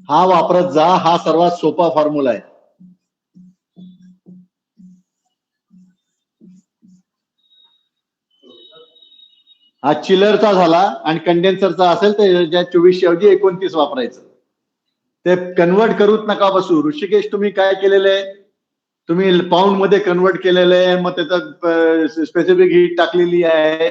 हा वापरत जा, हा सर्वात सोपा फॉर्म्युला आहे. हा चिलरचा झाला आणि कंडेन्सरचा असेल तर 24 ऐवजी 29 वापरायचं. ते कन्वर्ट करूच नका बसू. ऋषिकेश तुम्ही काय केलेलं आहे, तुम्ही पाऊंड मध्ये कन्वर्ट केलेलं आहे, मग त्याचा स्पेसिफिक हीट टाकलेली आहे.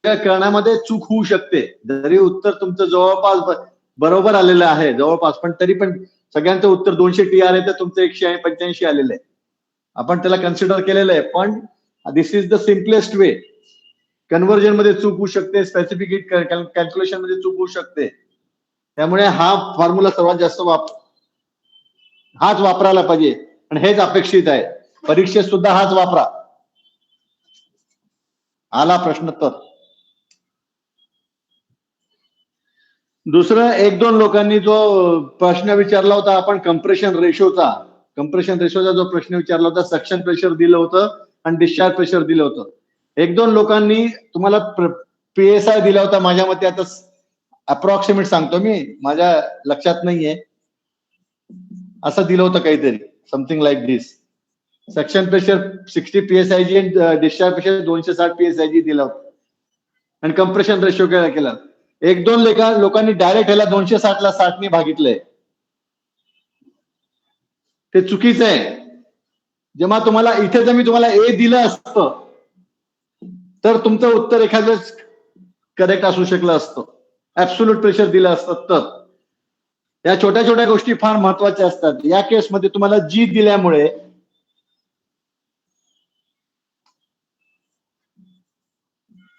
करण्यामध्ये चूक होऊ शकते. जरी उत्तर तुमचं जवळपास बरोबर आलेलं आहे जवळपास, पण तरी पण सगळ्यांचं उत्तर 200 TR आहे तर तुमचं 185 आलेलं आहे. आपण त्याला कन्सिडर केलेलं आहे, पण this is the simplest way. Conversion मध्ये चूक होऊ शकते, स्पेसिफिक कॅल्क्युलेशन मध्ये चूक होऊ शकते. त्यामुळे हा फॉर्म्युला सर्वात जास्त हाच वापरायला पाहिजे आणि हेच अपेक्षित आहे. परीक्षेत सुद्धा हाच वापरा. आला प्रश्न तर. दुसरं 1-2 लोकांनी जो प्रश्न विचारला होता आपण कम्प्रेशन रेशोचा जो प्रश्न विचारला होता, सक्शन प्रेशर दिलं होतं आणि डिस्चार्ज प्रेशर दिलं होतं. 1-2 लोकांनी तुम्हाला PSI दिला होता. माझ्या मते आता अप्रॉक्सिमेट सांगतो मी, माझ्या लक्षात नाहीये, असं दिलं होतं काहीतरी, समथिंग लाईक दिस. सक्शन प्रेशर 60 PSIG आणि डिस्चार्ज प्रेशर 260 PSIG दिला होता आणि कम्प्रेशन रेशो काय केला. 1-2 लोकांनी डायरेक्ट ह्याला 260 ला 60 ने भागितलंय. ते चुकीचं आहे. जेव्हा तुम्हाला इथे जर मी तुम्हाला A दिलं असतं तर तुमचं उत्तर एखादं करेक्ट असू शकलं असतं. ऍब्सोल्यूट प्रेशर दिलं असतं तर. या छोट्या छोट्या गोष्टी फार महत्वाच्या असतात. या केसमध्ये तुम्हाला G दिल्यामुळे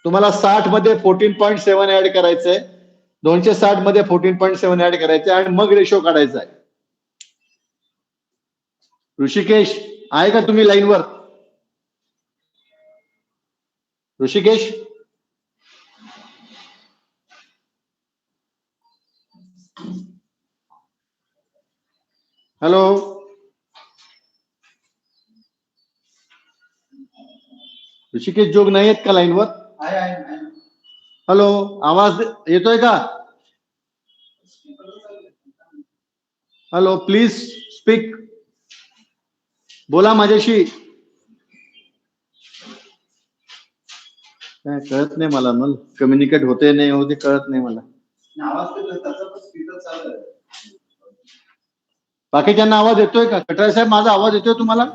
तुम्हाला 60 मध्ये 14.7 ऍड करायचंय, 260 मध्ये 14.7 ऍड करायचंय आणि मग रेशो काढायचा आहे. ऋषिकेश आहे का तुम्ही लाईनवर? ऋषिकेश, हॅलो, ऋषिकेश जोग नाही आहेत का लाईनवर? हॅलो, आवाज येतोय का? हॅलो, प्लीज स्पीक, बोला माझ्याशी. काय कळत नाही मला, मग कम्युनिकेट होते नाही होते कळत नाही मला. बाकीच्यांना आवाज येतोय का? कटारे साहेब, माझा आवाज येतोय तुम्हाला?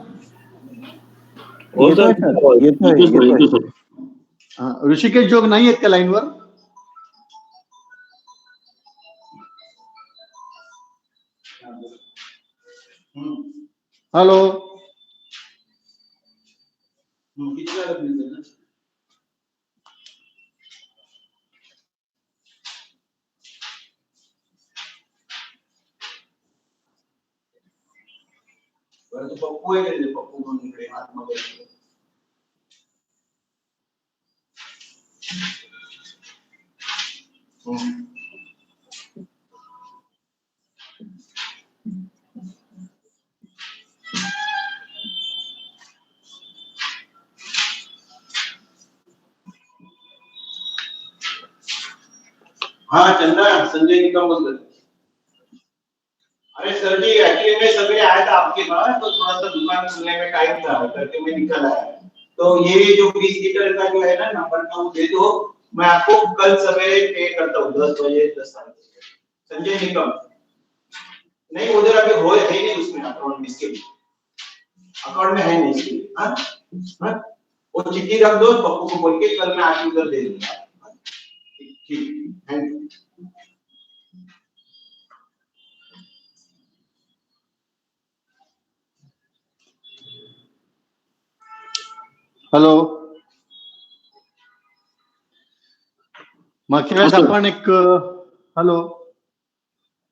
ऋषिकेश जोग नाही आहेत का लाईनवर? हॅलो, पप्पू आहे, पप्पू म्हणून इकडे आतमध्ये. हाँ चंदा, संजय निकम बोल रहे। अरे सर जी, एक्चुअली में सवेरे आया था आपके पास, तो थोड़ा सा दुकान खुलने में टाइम था, करके मैं निकल आया। तो ये जो 20 लीटर का जो है ना नंबर का वो दे दो, मैं आपको कल सवेरे पे करता हूँ 10 बजे 10 तारीख। संजय निकम नहीं, उधर अभी हो है नहीं उसमें अकाउंट में, इसके अकाउंट में है नहीं इसके। हाँ हाँ, वो चिट्ठी रख दो पप्पू को बोल के, कल मैं आके उधर दे दूंगा। ठीक, थैंक यू। हॅलो, मागच्या वेळेस आपण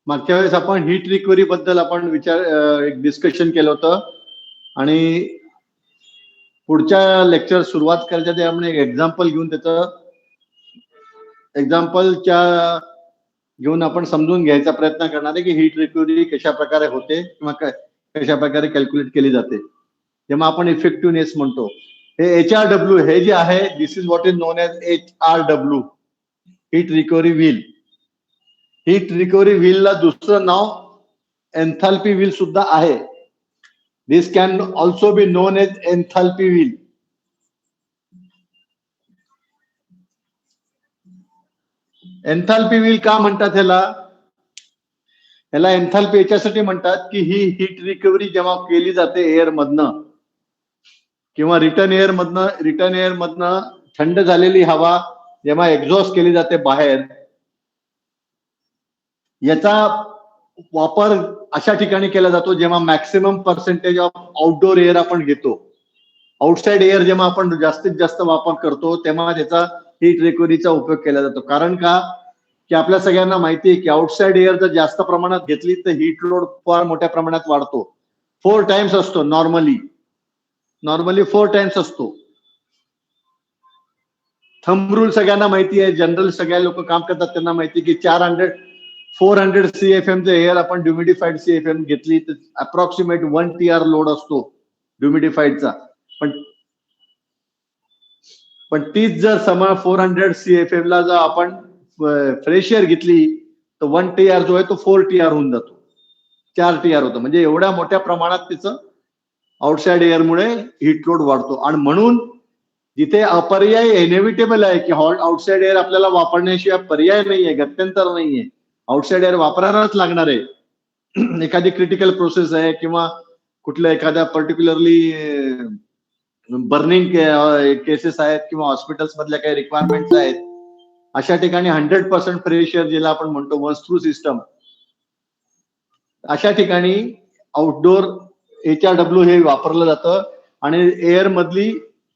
मागच्या वेळेस आपण हीट रिकव्हरी बद्दल आपण एक डिस्कशन केलं होतं आणि पुढच्या लेक्चर सुरुवात करायच्या आधी आपण एक एक्झाम्पल घेऊन घेऊन आपण समजून घ्यायचा प्रयत्न करणार आहे की हीट रिकव्हरी कशा प्रकारे होते किंवा कशा प्रकारे कॅल्क्युलेट केली जाते. जेव्हा आपण इफेक्टिव्हनेस म्हणतो, हे HRW हे जे आहे, this is what is known as HRW, heat recovery wheel. Heat recovery व्हीलला दुसरं नाव एन्थाल्पी व्हील सुद्धा आहे. This can also be known as enthalpy wheel. Enthalpy wheel का म्हणतात ह्याला एन्थाल्पी याच्यासाठी म्हणतात की ही हीट रिकव्हरी जेव्हा केली जाते एअर मधनं किंवा रिटर्न एअर मधनं थंड झालेली हवा जेव्हा एक्झॉस्ट केली जाते बाहेर, याचा वापर अशा ठिकाणी केला जातो जेव्हा maximum percentage of outdoor air आपण घेतो. आउटसाइड एअर जेव्हा आपण जास्तीत जास्त वापर करतो तेव्हा त्याचा हीट रिकव्हरीचा उपयोग केला जातो. कारण का की आपल्या सगळ्यांना माहिती आहे की आउटसाइड एअर जर जास्त प्रमाणात घेतली तर हीट लोड फार मोठ्या प्रमाणात वाढतो. 4 टाइम्स असतो नॉर्मली 4 टाइम्स असतो. थंब रूल सगळ्यांना माहिती आहे, जनरल सगळ्या लोक काम करतात त्यांना माहिती आहे की 400 CFM चे एअर आपण ह्युमिडिफाईड CFM घेतली तर अप्रॉक्सिमेट 1 TR लोड असतो ह्युमिडिफाईडचा. पण तीच जर समा 400 CFM ला जर आपण फ्रेश एअर घेतली तर 1 TR जो आहे तो 4 TR होऊन जातो, 4 TR होतो. म्हणजे एवढ्या मोठ्या प्रमाणात त्याचं आउटसाइड एअरमुळे हीट लोड वाढतो. आणि म्हणून जिथे अपर्याय इनेव्हिटेबल आहे की आउटसाइड एअर आपल्याला वापरण्याशिवाय पर्याय नाहीये, गत्यंतर नाहीये, आउटसाइड एअर वापरायलाच लागणार आहे. एखादी क्रिटिकल प्रोसेस आहे किंवा कुठल्या एखाद्या पर्टिक्युलरली बर्निंग केसेस आहेत किंवा हॉस्पिटल्स मधल्या काही रिक्वायरमेंट्स आहेत, अशा ठिकाणी 100% फ्रेश एअर ज्याला आपण म्हणतो वन्स थ्रू सिस्टम, अशा ठिकाणी आउटडोर HRW हे वापरलं जातं. आणि एअर मधली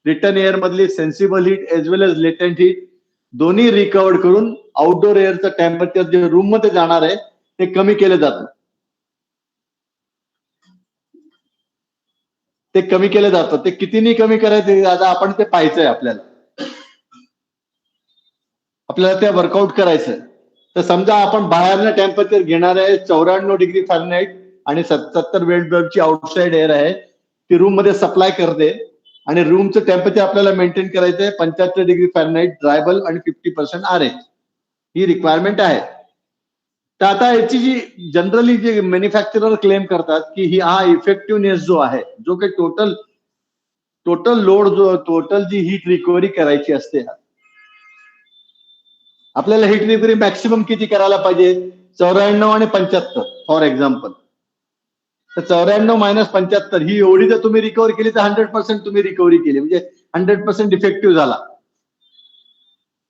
रिटर्न एअर मधली सेन्सिबल हीट एज वेल एज लेटेंट हीट दोन्ही रिकवर्ड करून आउटडोर एअरचं टेम्परेचर जे रूम मध्ये जाणार आहे ते कमी केलं जातं. ते कितीनी कमी करायचं आता आपण ते पाहायचंय. आपल्याला ते वर्कआउट करायचंय. तर समजा आपण बाहेरनं टेम्परेचर घेणार आहे 94 डिग्री फॅरनहाईट आणि 70 वेल्टबर्गची आउटसाइड एअर आहे, ती रूम मध्ये सप्लाय करते आणि रूमचं टेम्परेचर आपल्याला मेंटेन करायचंय 75 डिग्री फॅरनहाईट ड्रायबल आणि 50% RH, ही रिक्वायरमेंट आहे. तर आता याची जी जनरली जे मॅन्युफॅक्चरर क्लेम करतात की ही हा इफेक्टिव्हनेस जो आहे, जो काही टोटल लोड जो टोटल जी हीट रिकव्हरी करायची असते, आपल्याला हीट रिकव्हरी मॅक्सिमम किती करायला पाहिजे, 94 आणि 75 फॉर एक्झाम्पल. तर 94 मायनस 75 ही एवढी जर तुम्ही रिकव्हर केली तर 100% तुम्ही रिकव्हरी केली, म्हणजे 100% इफेक्टिव्ह झाला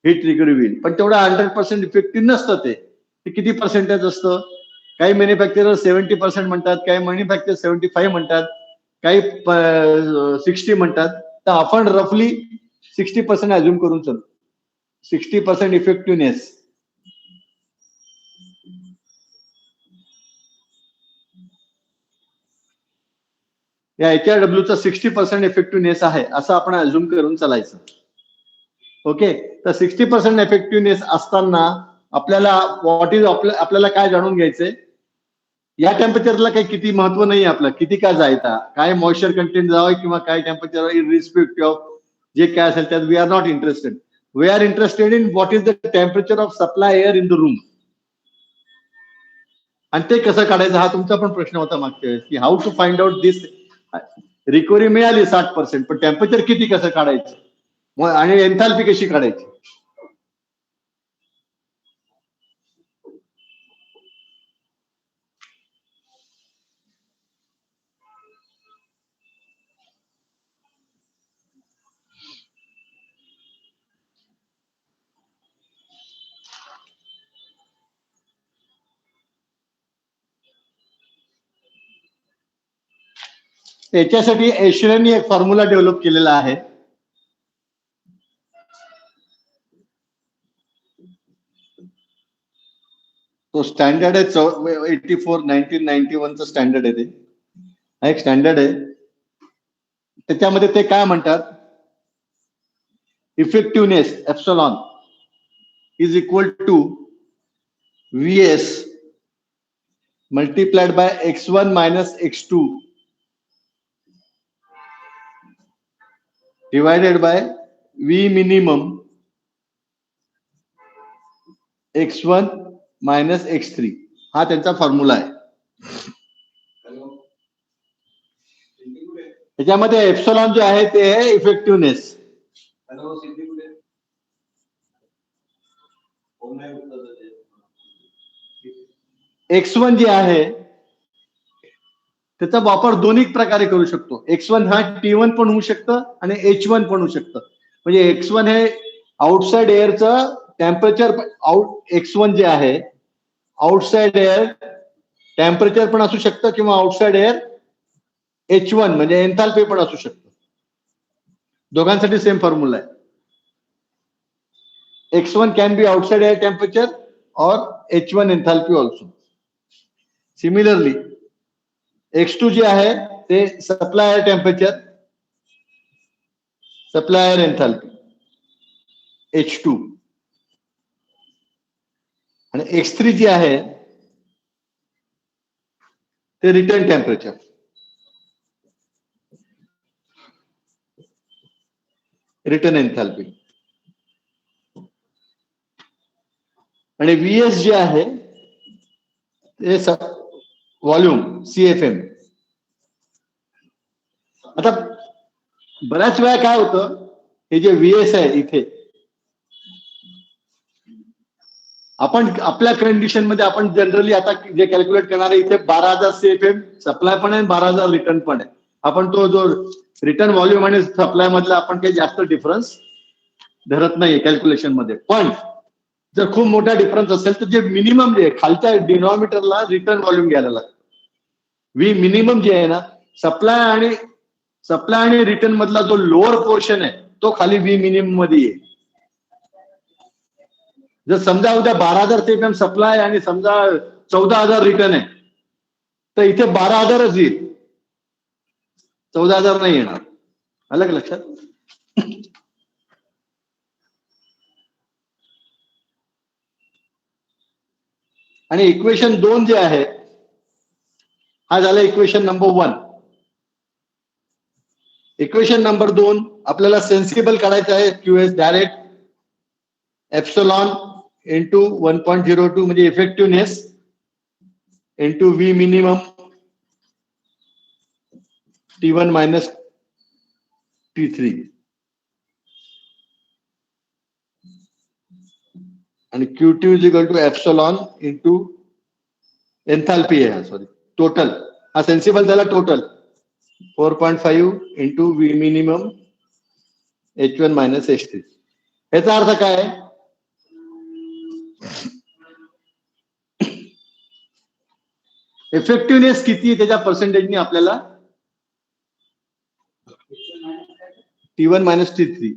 हीट रिकव्हरी व्हील. पण तेवढा 100% इफेक्टिव्ह नसतं. ते किती पर्सेंटेज असतं, काही मॅन्युफॅक्चरर 70% म्हणतात, काही मॅन्युफॅक्चरर 75 म्हणतात, काही 60 म्हणतात. तर आपण रफली 60% अज्युम करून चलू, 60% इफेक्टिव्हनेस. या HRWचा 60% इफेक्टिव्हनेस आहे असं आपण अज्युम करून चालायचं. ओके, तर 60% इफेक्टिव्हनेस असताना आपल्याला आपल्याला काय जाणून घ्यायचंय, या टेम्परेचरला काही किती महत्व नाही आपलं, किती काय जायचा, काय मॉइश्चर कंटेंट जावं किंवा काय टेम्परेचर, इरिस्पेक्टिव्ह ऑफ जे काय असेल त्यात we are not interested. We are interested in what is the temperature of supply air in the room. आणि ते कसं काढायचं हा तुमचा पण प्रश्न होता मागच्या वेळेस की how to find out this. Recovery मिळाली 60%, पण टेम्परेचर किती कसं काढायचं आणि एन्थाल्पी कशी काढायची. त्याच्यासाठी एशरनी एक फॉर्म्युला डेव्हलप केलेला आहे. तो स्टँडर्ड आहे 84 1991चा स्टँडर्ड आहे. ते हा एक स्टँडर्ड आहे. त्याच्यामध्ये ते काय म्हणतात, effectiveness epsilon is equal to VS multiplied by X1 minus X2 divided by V minimum X1 minus x3 हा त्यांचा फॉर्म्युला आहे. त्याच्यामध्ये एप्सिलॉन जो आहे ते आहे इफेक्टिव्हनेस. x1 जे आहे त्याचा वापर दोन्ही प्रकारे करू शकतो. x1 हा T1 पण होऊ शकतं आणि H1 पण होऊ शकतं. म्हणजे x1 हे आउटसाइड एअरचं टेम्परेचर x1 जे आहे आउटसाइड एअर टेम्परेचर पण असू शकतं किंवा आउटसाइड एअर H1 म्हणजे एन्थाल्पी पण असू शकतं. दोघांसाठी सेम फॉर्म्युला आहे. x1 can be outside air temperature or H1 enthalpy also. Similarly, x2 जे आहे ते supply air temperature, supply air enthalpy H2 आणि x3 जे आहे ते रिटर्न टेम्परेचर. रिटर्न एन्थाल्पी आणि VS जे आहे ते व्हॉल्यूम CFM. आता बऱ्याच वेळा काय होतं हे जे VS आहे इथे आपण आपल्या कंडिशन मध्ये आपण जनरली आता जे कॅल्क्युलेट करणार आहे इथे 12,000 CFM सप्लाय पण आहे 12,000 रिटर्न पण आहे. आपण तो जो रिटर्न व्हॉल्यूम आणि सप्लाय मधला आपण काही जास्त डिफरन्स धरत नाही कॅल्क्युलेशन मध्ये. पण जर खूप मोठा डिफरन्स असेल तर जे मिनिमम जे खालच्या डिनॉमिनेटरला रिटर्न व्हॉल्यूम घ्यायला लागतं. व्ही मिनिमम जे आहे ना सप्लाय आणि रिटर्न मधला जो लोअर पोर्शन आहे तो खाली व्ही मिनिमम मध्ये येईल. जर समजा उद्या 12,000 CFM सप्लाय आणि समजा 14,000 रिटर्न आहे तर इथे 12,000च येईल, 14,000 नाही येणार. आलं का लक्षात? आणि इक्वेशन 2 जे आहे हा झाला इक्वेशन नंबर 1. इक्वेशन नंबर 2 आपल्याला सेन्सिबल काढायचं आहे QS डायरेक्ट एप्सिलॉन इंटू 1.02 म्हणजे effectiveness into V minimum T1 minus T3 आणि Q2 is equal to epsilon into enthalpy आहे सॉरी टोटल. हा सेन्सिबल झाला total 4.5 into V minimum H1 minus H3. याचा अर्थ काय आहे? इफेक्टिव्हनेस किती त्याच्या पर्सेंटेजने आपल्याला T1 minus T3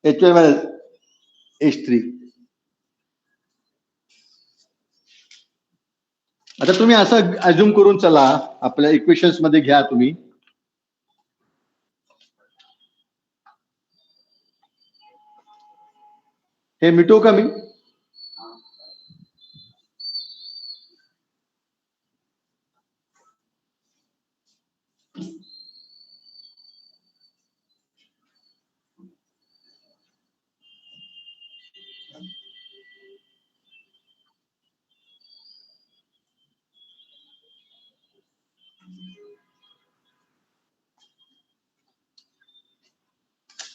H1 minus H3. आता तुम्ही असं अज्युम करून चला आपल्या इक्वेशन्स मध्ये घ्या तुम्ही हे मिटवू का मी?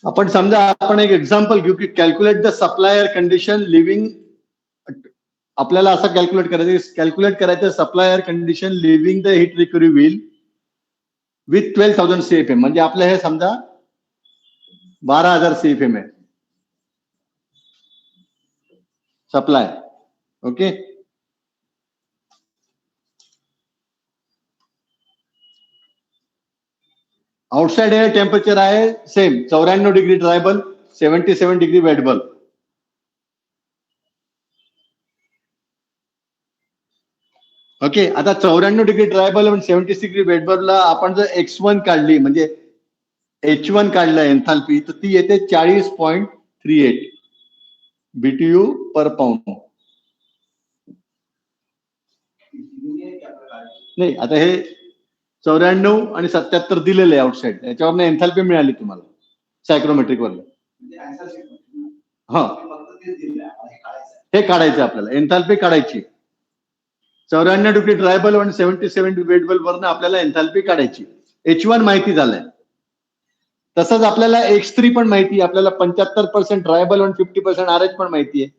आपण समजा आपण एक एक्झाम्पल घेऊ की calculate the supplier condition leaving. आपल्याला असं कॅल्क्युलेट करायचं supplier condition leaving the heat recovery wheel with 12,000 CFM. म्हणजे आपलं हे समजा 12,000 CFM आहे supply. Okay. Outside air temperature आहे same 94 degree dry bulb 77 degree wet bulb. Okay. आता 94 डिग्री ड्राय बल्ब आणि 76 डिग्री वेट बल्बला आपण जर X1 काढली म्हणजे H1 काढलं एन्थाल्पी तर ती येते 40.38 BTU पर पाऊंड. नाही आता हे 94 आणि 77 दिलेले आउटसाइड याच्यावर एन्थाल्पी मिळाली तुम्हाला सायक्रोमेट्रिक वरला. हा हे काढायचं आपल्याला, एन्थाल्पी काढायची. 94 ट्रायबल आणि 77 वेट वरनं आपल्याला एन्थाल्पी काढायची. H1 माहिती झालंय. तसंच आपल्याला X3 पण माहिती, आपल्याला 75% ट्रायबल आणि 50% RH पण माहिती आहे.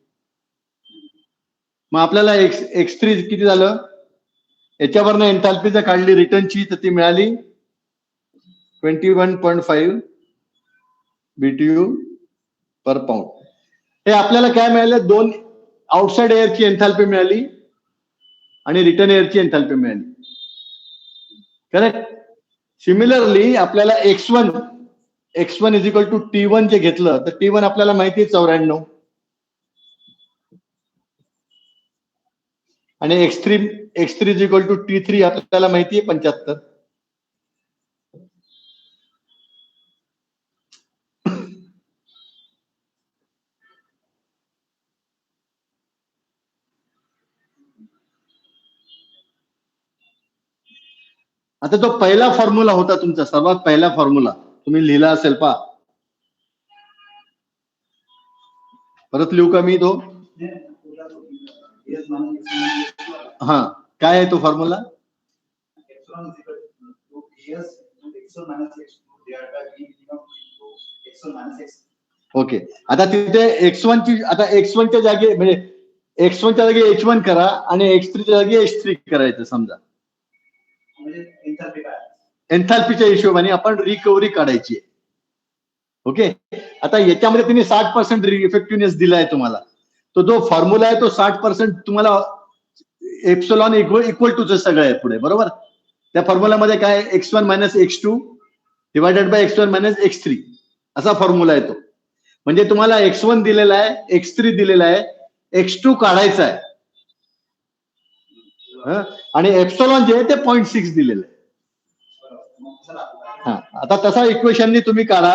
मग आपल्याला X3 किती झालं, याच्यावरनं एन्थाल्पी जर काढली रिटर्नची तर ती मिळाली 21.5 BTU पर पाऊंड. हे आपल्याला काय मिळालं, दोन आउटसाइड एअरची एन्थाल्पी मिळाली आणि रिटर्न एअरची एन्थाल्पी मिळाली. करेक्ट. सिमिलरली आपल्याला X1 is equal to T1 जे घेतलं तर T1 आपल्याला माहिती आहे 94 आणि X3 is equal to T3 आपल्याला माहिती आहे 75. आता तो पहिला फॉर्म्युला होता तुमचा, सर्वात पहिला फॉर्म्युला तुम्ही लिहिला असेल पा, परत लिहू का मी तो? हा, काय आहे तो फॉर्म्युला? ओके. आता तिथे X1 ची, आता X1 च्या जागी म्हणजे X1 च्या जागी H1 करा आणि X3 च्या जागी H3 करायचं समजा. एन्थाल्पीच्या हिशोबाने आपण रिकव्हरी काढायची. ओके. आता याच्यामध्ये तुम्ही 60% इफेक्टिव्हनेस दिलाय तुम्हाला, तो जो फॉर्म्युला आहे तो 60% तुम्हाला एप्सिलॉन इक्वल टू सगळं आहे पुढे, बरोबर. त्या फॉर्म्युलामध्ये काय, X1 minus X2 divided by X1 minus X3 असा फॉर्म्युला आहे तो. म्हणजे तुम्हाला X1 दिलेला आहे, X3 दिलेला आहे, X2 काढायचा आहे आणि एप्सिलॉन जे आहे ते 0.6 दिलेलं आहे. हा, आता तसा इक्वेशननी तुम्ही काढा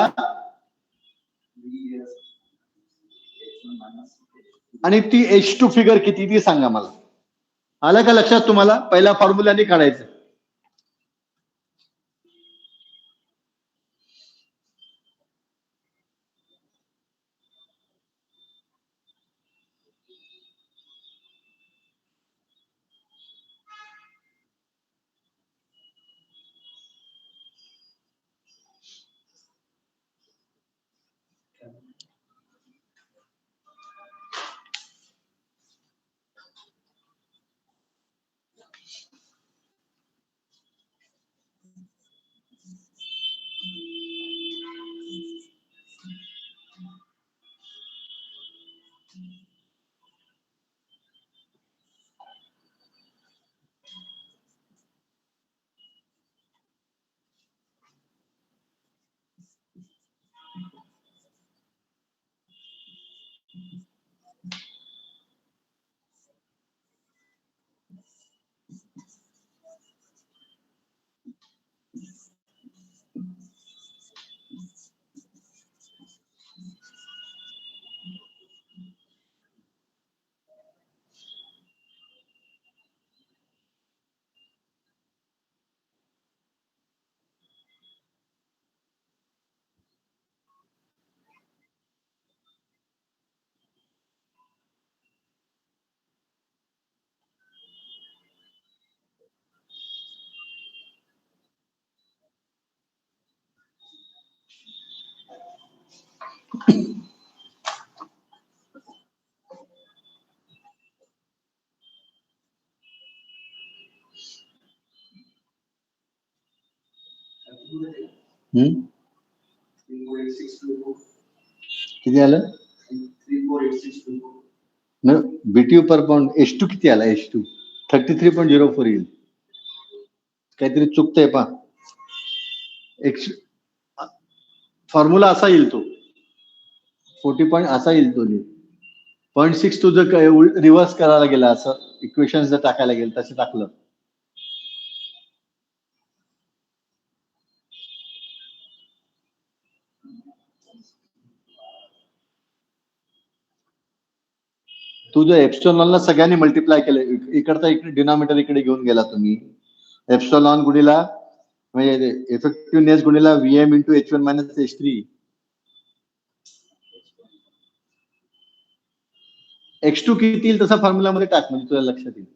आणि ती H2 फिगर किती ती सांगा मला. आलं का लक्षात तुम्हाला? पहिल्या फॉर्म्युलाने काढायचं. किती आलं? BTU पर पाऊंड. H2 किती आला? H2 33.04 येईल. काहीतरी चुकतंय पा. फॉर्म्युला असा येईल तो 40 पॉईंट असा येईल तो 0.6 तुझं रिव्हर्स करायला गेला, असं इक्वेशन जर टाकायला गेलं तसं टाकलं तुझं एप्सिलॉनला सगळ्यांनी मल्टिप्लाय केलं, इकडचा इकडे डिनॉमिनेटर इकडे घेऊन गेला तुम्ही. एप्सिलॉन गुणीला म्हणजे इफेक्टिव्हनेस गुणीला VM into H1 minus H3. x2 किती येईल तसा फॉर्म्युलामध्ये टाक, म्हणजे तुला लक्षात येईल.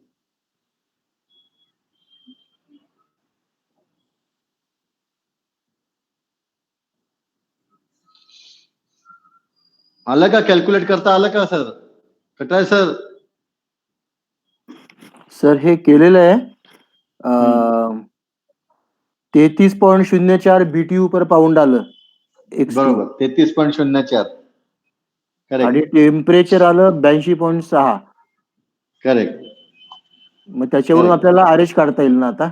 आलं का? कॅल्क्युलेट करता आलं का सर? कटाय सर? सर हे केलेलं आहे. 33.04 BTU पर पाऊंड आलं. बरोबर, 33.04. आणि करेक्ट. टेम्परेचर आलं 82.6. करेक्ट. मग त्याच्यावरून आपल्याला आरएच काढता येईल ना आता?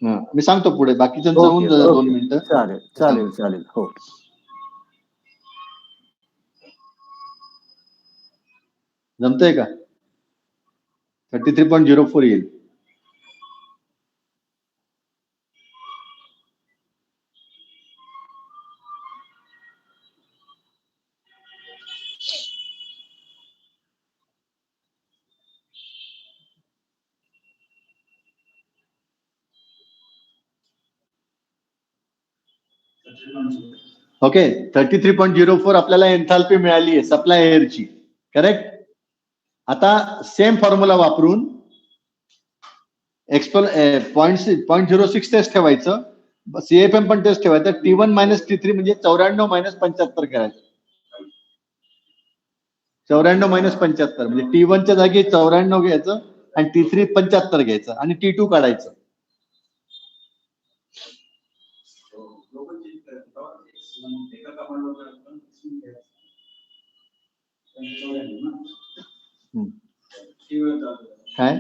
मी सांगतो पुढे, बाकीच्यांचं होऊन जातं 2 मिनिटं. चालेल चालेल चालेल. हो, जमतंय का? 33.04 येईल. ओके, 33.04 आपल्याला एन्थाल्पी मिळाली आहे सप्लाय एअरची. करेक्ट. आता सेम फॉर्म्युला वापरून .06 तेच ठेवायचं, सीएफएम पण तेच ठेवायचं. T1 मायनस T3 म्हणजे 94 मायनस 75 करायचं. 94 मायनस 75 म्हणजे T1 च्या जागी 94 घ्यायचं आणि T3 75 घ्यायचं आणि T2 काढायचं. काय?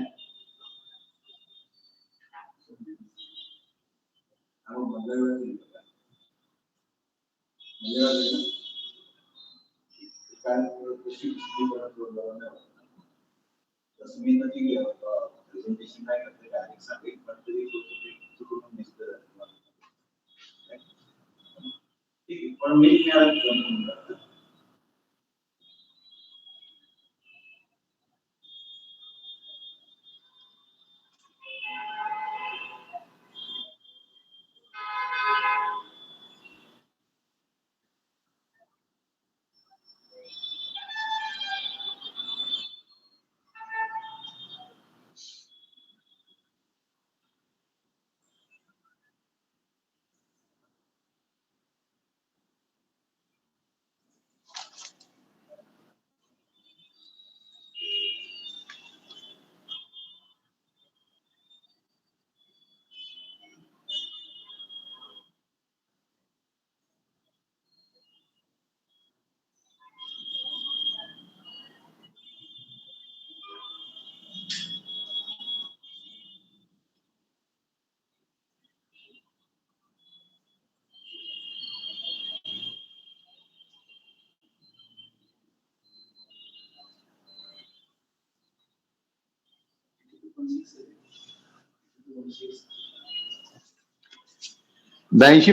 .6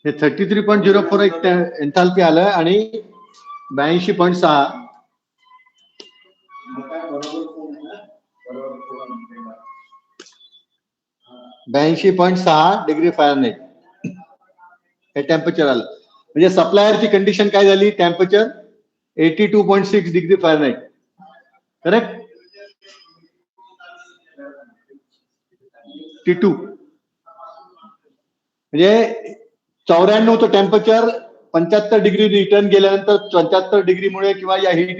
हे 33.04 एक एन्थाल्पी आलं आणि 82.6 डिग्री फॅरनहाइट हे टेम्परेचर आलं. म्हणजे सप्लायरची कंडिशन काय झाली? Temperature 82.6 degree Fahrenheit. Correct. T2 म्हणजे 94 चं टेम्परेचर 75 डिग्री रिटर्न गेल्यानंतर 74 डिग्रीमुळे किंवा या हीट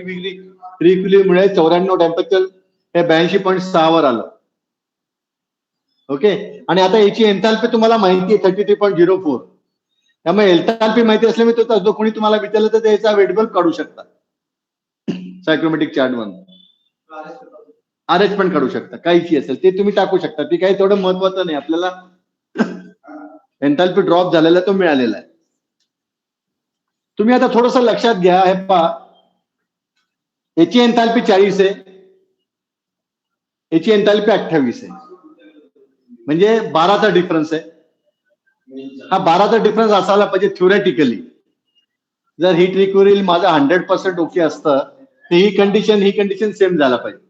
रिक्युलीमुळे 94 टेम्परेचर हे 82.6 वर आलं. ओके. आणि आता याची एन्थाल्पी तुम्हाला माहिती आहे 33.04. त्यामुळे एन्थाल्पी माहिती असल्यामुळे तो कोणी तुम्हाला विचारलं तर त्याचा वेटबल्ब काढू शकता सायक्रोमॅटिक चार्ट वरून. आरएच पण काढू शकता, काहीची असेल ते तुम्ही टाकू शकता. ती काही तेवढं महत्वाचं नाही. आपल्याला एन्थाल्पी ड्रॉप झालेला तो मिळालेला आहे. तुम्ही आता थोडस लक्षात घ्या. हे पहा, याची एन्थाल्पी 40 आहे, याची एन्थाल्पी 28 आहे, म्हणजे 12चा डिफरन्स आहे. हा 12चा डिफरन्स असायला पाहिजे थ्योरेटिकली. जर हीट रिकव्हरी माझं 100% ओके असतं तर ही कंडिशन सेम झाला पाहिजे,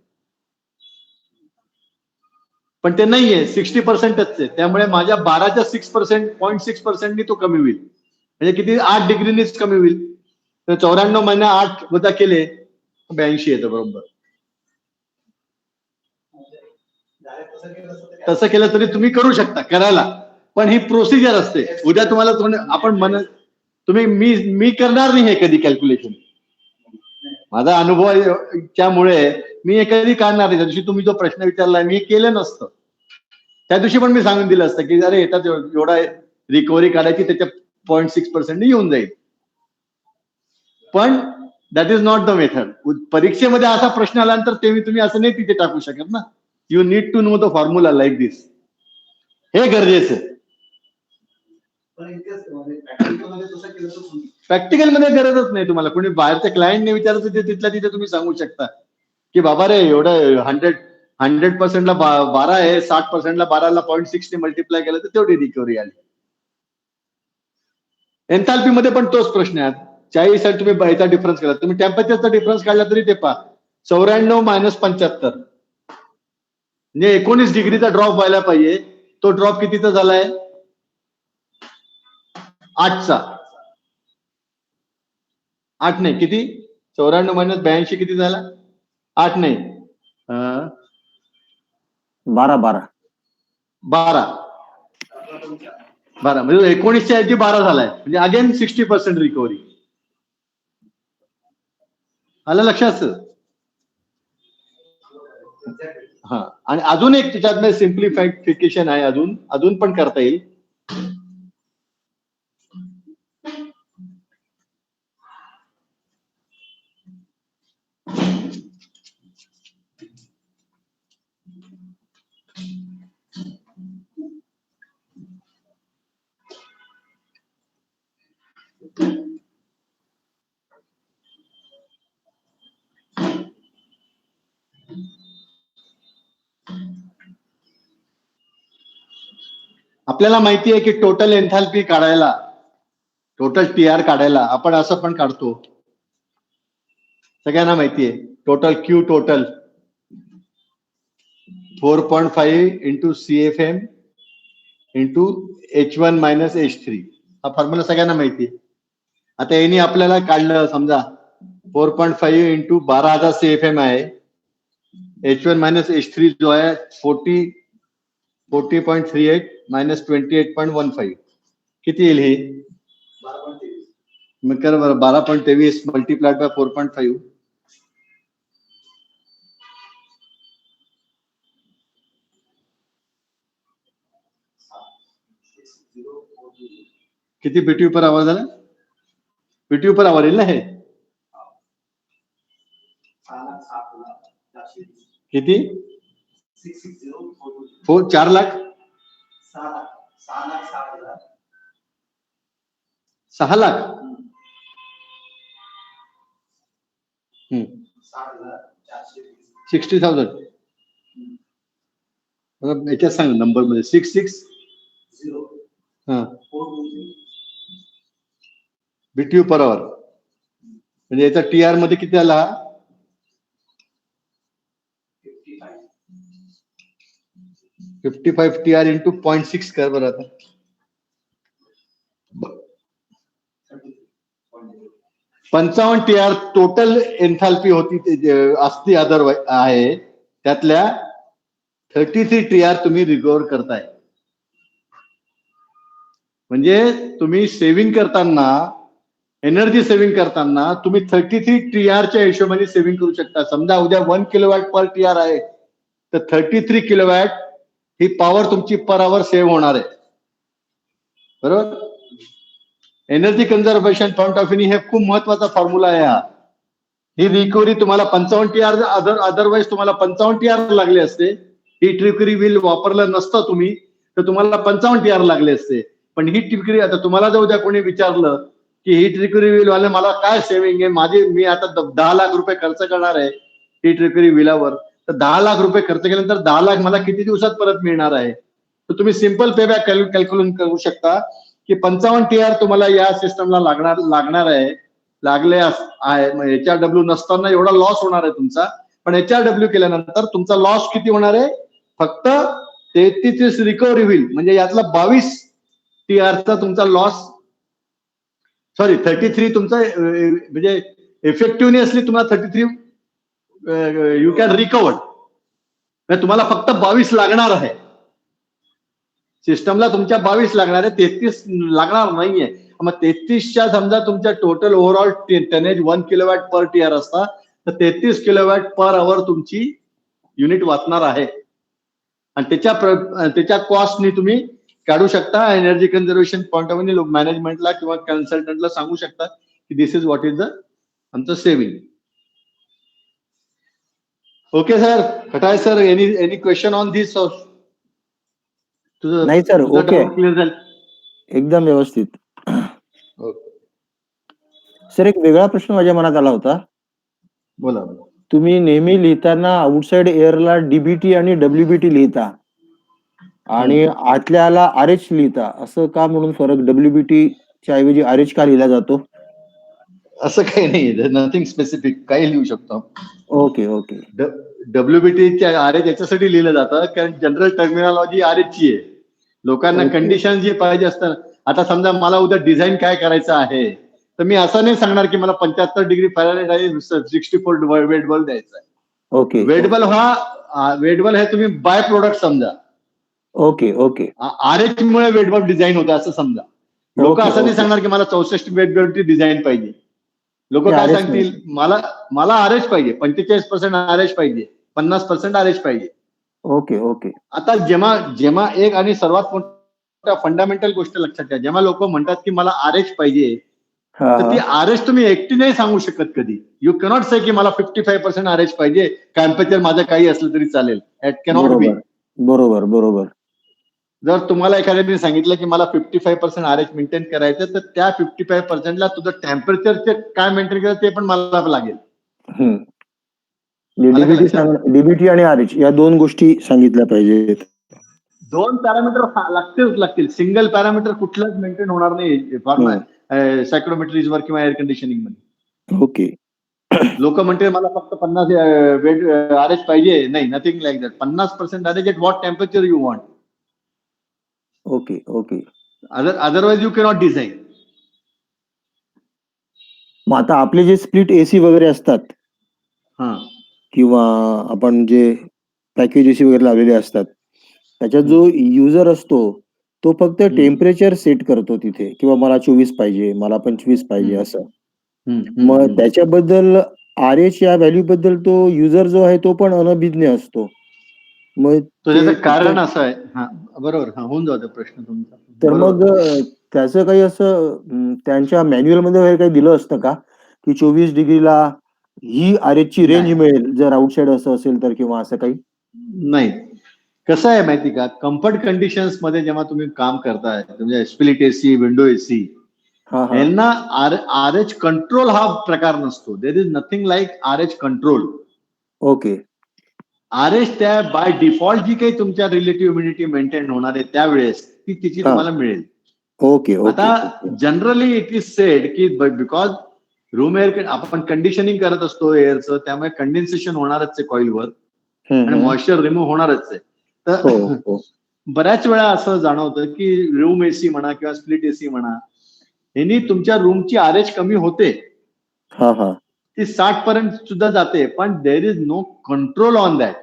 पण ते नाहीये. 60%च आहे. त्यामुळे माझ्या 12च्या 6% 0.6% तो कमी होईल. म्हणजे किती? 8 डिग्रीनीच कमी होईल. तर 94 महिने 8 वजा केले 82 येतं बरोबर. तसं केलं तरी तुम्ही करू शकता करायला, पण ही प्रोसिजर असते. उद्या तुम्हाला आपण तुम्ही मी करणार नाही हे कधी कॅल्क्युलेशन. माझा अनुभवाच्यामुळे मी हे कधी काढणार नाही. त्या दिवशी तुम्ही जो प्रश्न विचारला मी केलं नसतं. त्या दिवशी पण मी सांगून दिलं असतं की अरे येतात एवढा रिकव्हरी काढायची त्याच्या 0.6% येऊन जाईल. पण that is not the method. परीक्षेमध्ये असा प्रश्न आल्यानंतर तुम्ही असं नाही तिथे टाकू शकत ना. You need to know the formula like this. हे गरजेचं आहे. प्रॅक्टिकल मध्ये गरजच नाही तुम्हाला. कोणी बाहेरच्या क्लायंटने विचारायचं ते तिथल्या तिथे तुम्ही सांगू शकता की बाबा रे एवढं 100% ला 12 आहे, 60% ला 12 ला 0.6 ने मल्टिप्लाय केलं तर तेवढी रिकव्हरी आली. एन्थाल्पी मध्ये पण तोच प्रश्न आहे. 40 साठी तुम्ही बाहेरचा डिफरन्स केला, तुम्ही टेम्परेचरचा डिफरन्स काढला तरी ते पहा 94 - 75 म्हणजे 19 डिग्रीचा ड्रॉप व्हायला पाहिजे. तो ड्रॉप कितीचा झालाय? 8चा. 8 नाही किती? 94 - 82 किती झाला? 8 नाही 12 म्हणजे 19च्या ऐवजी 12 झालाय. म्हणजे अगेन 60% रिकव्हरी. आलं लक्षात? हा, आणि अजून एक त्याच्यात सिम्प्लिफिकेशन आहे. अजून पण करता येईल. आपल्याला माहिती आहे की टोटल एन्थाल्पी काढायला, टोटल टीआर काढायला आपण असं पण काढतो. सगळ्यांना माहिती आहे. Total Q total 4.5 into CFM into H1 - H3. हा फॉर्म्युला सगळ्यांना माहिती आहे. आता यांनी आपल्याला काढलं समजा 4.5 इंटू 12,000 CFM आहे. H1 - H3 जो आहे 40.38 - 28.15 किती येईल हे? मग कर बरं. 12.23 मल्टिप्लाइड बाय 4.5 किती BTU पर आवर झाला? BTU पर आवर येईल ना हे? किती? 4 लाख 6 लाख 60,000. याच्यात सांग नंबर मध्ये 66 BTU पर आवर. म्हणजे याचा TR मध्ये किती आला? 55 TR इंटू 0.6 कर बरं. आता 55 TR टोटल एन्थाल्पी होती असती अदरवाईज आहे. त्यातल्या 33 TR तुम्ही रिकव्हर करताय. म्हणजे तुम्ही सेव्हिंग करताना, एनर्जी सेव्हिंग करताना तुम्ही 33 TRच्या हिशोबाने सेव्हिंग करू शकता. समजा उद्या 1 किलोवॅट पर TR आहे तर 33 किलोवॅट ही पॉवर तुमची पर आवर सेव्ह होणार आहे. बरोबर? Energy conservation point of view हे खूप महत्वाचा फॉर्म्युला आहे हा. ही रिकव्हरी तुम्हाला 55 TR अदरवाईज तुम्हाला 55 TR लागले असते. हीट रिकव्हरी व्हील वापरलं नसतं तुम्ही तर तुम्हाला 55 TR लागले असते. पण हीट रिकव्हरी आता तुम्हाला जर उद्या कोणी विचारलं की हीट रिकव्हरी व्हील वाले मला काय सेव्हिंग आहे, मी आता 10 लाख रुपये खर्च करणार आहे हीट रिकव्हरी व्हीलावर, तर 10 लाख रुपये खर्च केल्यानंतर 10 लाख मला किती दिवसात परत मिळणार आहे? तर तुम्ही सिंपल पेबॅक कॅल्क्युलेशन करू शकता की 55 TR तुम्हाला या सिस्टमला लागणार आहे. लागले आहे. HRW नसताना एवढा लॉस होणार आहे तुमचा. पण HRW केल्यानंतर तुमचा लॉस किती होणार आहे? फक्त 33 रिकव्हरी व्हील म्हणजे यातला 22 TRचा तुमचा लॉस, सॉरी 33 तुमचा म्हणजे इफेक्टिव्हली असली तुम्हाला 33 यू कॅन रिकवर. तुम्हाला फक्त 22 लागणार आहे. सिस्टमला तुमच्या 22 लागणार आहे, 33 लागणार नाहीये. मग 33च्या समजा तुमच्या टोटल ओव्हरऑल टनेज 1 किलोवॅट पर टीआर असता, तर 33 किलोवॅट पर आवर तुमची युनिट वाचणार आहे. आणि त्याच्या कॉस्टनी तुम्ही काढू शकता. Energy conservation point of view मॅनेजमेंटला किंवा कन्सल्टंटला सांगू शकता की this is what is the आमचं saving. Okay sir, Khatai sir, any question on this? नाही सर, ओके, क्लिअर झालं? एकदम व्यवस्थित. ओके, सर, एक वेगळा प्रश्न माझ्या मनात आला होता. बोला. तुम्ही नेहमी लिहिताना आउटसाइड एअरला डीबीटी आणि डब्ल्यूबीटी लिहिता आणि आतल्याला आरएच लिहिता, असं का? म्हणून फरक डब्ल्यूबीटी च्या ऐवजी आरएच का लिहिला जातो? असं काही नाही, नथिंग स्पेसिफिक, काही लिहू शकतो. Okay okay. डब्ल्यूबीटी आरएच याच्यासाठी लिहिलं जातं कारण जनरल टर्मिनॉलॉजी आरएचची आहे. लोकांना कंडिशन जे पाहिजे असतं. आता समजा मला उद्या डिझाईन काय करायचं आहे, तर मी असं नाही सांगणार की मला 75 डिग्री फॅरनहाईट आणि 64 वेट बल्ब द्यायचा आहे. ओके. वेट बल्ब हे तुम्ही बाय प्रोडक्ट समजा. Okay okay. आरएच मुळे वेट बल्ब डिझाईन होतं असं समजा. लोक असं नाही सांगणार की मला 64 वेट बल्बची डिझाईन पाहिजे. लोक काय सांगतील, मला आरएच पाहिजे, 45% आरएच पाहिजे, 50% आरएच पाहिजे. Okay okay. आता जेव्हा एक आणि सर्वात मोठा फंडामेंटल गोष्ट लक्षात घ्या, जेव्हा लोक म्हणतात की मला आरएच पाहिजे, तर ती आरएच तुम्ही एकटी नाही सांगू शकत कधी. यू कॅनॉट से की मला 55% आरएच पाहिजे, टेम्परेचर माझं काही असलं तरी चालेल. इट कॅनॉट बी. बरोबर बरोबर. जर तुम्हाला एखाद्याने सांगितलं की मला 55% आरएच मेंटेन करायचं, तर त्या 55%ला तुझं टेम्परेचर काय मेंटेन करायचं ते पण मला लागेल. डीबीटी आणि आरएच या दोन गोष्टी सांगितल्या पाहिजेत. 2 पॅरामीटर लागतील. सिंगल पॅरामीटर कुठलंच मेंटेन होणार नाही सायक्लोमेट्रीजवर किंवा एअर कंडिशनिंग मध्ये. ओके. लोक म्हणते मला फक्त 50 वेट आरएच पाहिजे. नाही, nothing like that. 50% RH at what temperature you want. Okay okay. Otherwise you cannot design. मग आता आपले जे स्प्लिट एसी वगैरे असतात किंवा आपण जे पॅकेज एसी वगैरे लावलेले असतात, त्याच्यात जो युजर असतो तो फक्त टेम्परेचर सेट करतो तिथे, किंवा मला 24 पाहिजे, मला 25 पाहिजे असं. मग त्याच्याबद्दल आरएच या व्हॅल्यू बद्दल तो युजर जो आहे तो पण अनभिज्ञ असतो. मग त्याचं कारण असं आहे. बरोबर, होऊन जातो प्रश्न तुमचा. तर मग त्याचं काही असं त्यांच्या मॅन्युअल मध्ये वगैरे काही दिलं असतं का की 24 डिग्रीला ही आरएचची रेंज मिळेल जर आउटसाइड असं असेल तर, किंवा असं काही? नाही. कसं आहे माहिती का, कम्फर्ट कंडिशन्स मध्ये जेव्हा तुम्ही काम करताय, म्हणजे स्प्लिट एसी, विंडो एसी, यांना आरएच कंट्रोल हा प्रकार नसतो. देर is nothing like RH control. Okay. RH त्या बाय डिफॉल्ट जी काही तुमच्या रिलेटिव्ह ह्युमिडिटी मेंटेन होणार आहे त्यावेळेस ती तिची तुम्हाला मिळेल. ओके. आता जनरली इट इज सेड की बिकॉज रूम एअर आपण कंडिशनिंग करत असतो एअरचं, त्यामुळे कंडेन्सेशन होणारच आहे कॉइलवर आणि मॉइश्चर रिमूव्ह होणारच आहे. तर बऱ्याच वेळा असं जाणवतं की रूम एसी म्हणा किंवा स्प्लिट एसी म्हणा, यांनी तुमच्या रूमची आरएच कमी होते, ती 60 पर्यंत सुद्धा जाते, पण there is no control on that.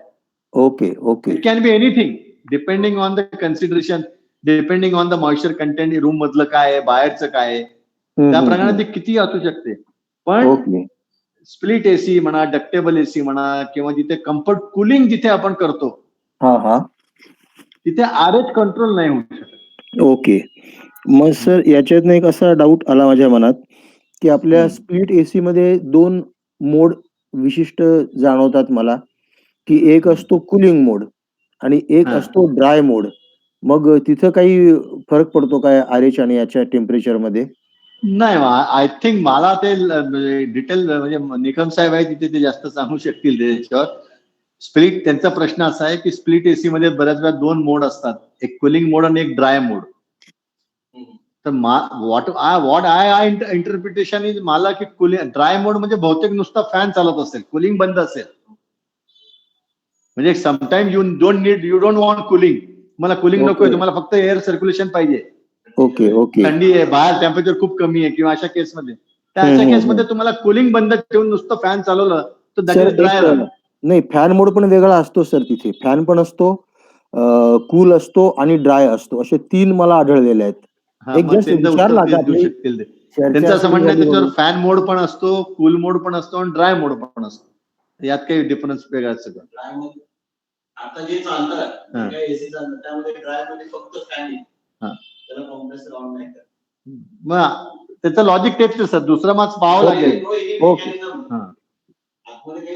Okay okay. It can be anything depending on the consideration, depending on the moisture content room मधलं काय आहे, बाहेरचं काय आहे, त्या प्रमाणात ती किती असू शकते. पण स्प्लिट एसी म्हणा, डक्टेबल एसी म्हणा, किंवा जिथे कम्फर्ट कुलिंग जिथे आपण करतो तिथे आरएच कंट्रोल नाही होऊ शकत. ओके. मग सर याच्यातनं एक असा डाऊट आला माझ्या मनात की आपल्या स्प्लिट एसी मध्ये 2 मोड विशिष्ट जाणवतात मला, की एक असतो कुलिंग मोड आणि एक असतो ड्राय मोड. मग तिथं काही फरक पडतो काय आरएच आणि याच्या टेम्परेचर मध्ये? नाही, आय थिंक मला ते डिटेल म्हणजे निकम साहेब आहे तिथे ते जास्त सांगू शकतील त्याच्यावर. स्प्लिट त्यांचा प्रश्न असा आहे की स्प्लिट एसी मध्ये बऱ्याच वेळा 2 मोड असतात, एक कुलिंग मोड आणि एक ड्राय मोड. तर व्हॉट आय इंटरप्रिटेशन इज मला की कुलिंग ड्राय मोड म्हणजे बहुतेक नुसता फॅन चालत असेल, कुलिंग बंद असेल. म्हणजे sometime you don't want cooling. मला कुलिंग नकोय, तुम्हाला फक्त एअर सर्क्युलेशन पाहिजे. Okay okay. थंडी आहे, बाहेर टेम्परेचर खूप कमी आहे किंवा अशा केसमध्ये, तर अशा केसमध्ये तुम्हाला कुलिंग बंद ठेवून नुसतं फॅन चालवलं तर तर that sir is dry run. नाही, फॅन मोड पण वेगळा असतो सर तिथे. फॅन पण असतो, कूल असतो आणि ड्राय असतो. असे 3 मला आढळलेले आहेत. हा, एक मग जस्ट त्यांचं उत्तर विचारला का तेच देऊ आपली शकतील ते. चर्चा त्यांचं असं सुरू म्हणणं आहे झाली त्याच्यावर म्हणून. फॅन मोड पण असतो, कूल मोड पण असतो आणि ड्राय मोड पण असतो. यात काही डिफरन्स वेगळा सगळं. आता जे चालतात हा. जे काही एसी चालतात त्यामध्ये ड्राय मध्ये फक्त फॅन आहे. हा. त्याला कॉम्प्रेसर ऑन नाही करत. मग त्याचं लॉजिक तेच सर, दुसरं मग पाहावं लागेल. ओके. हा.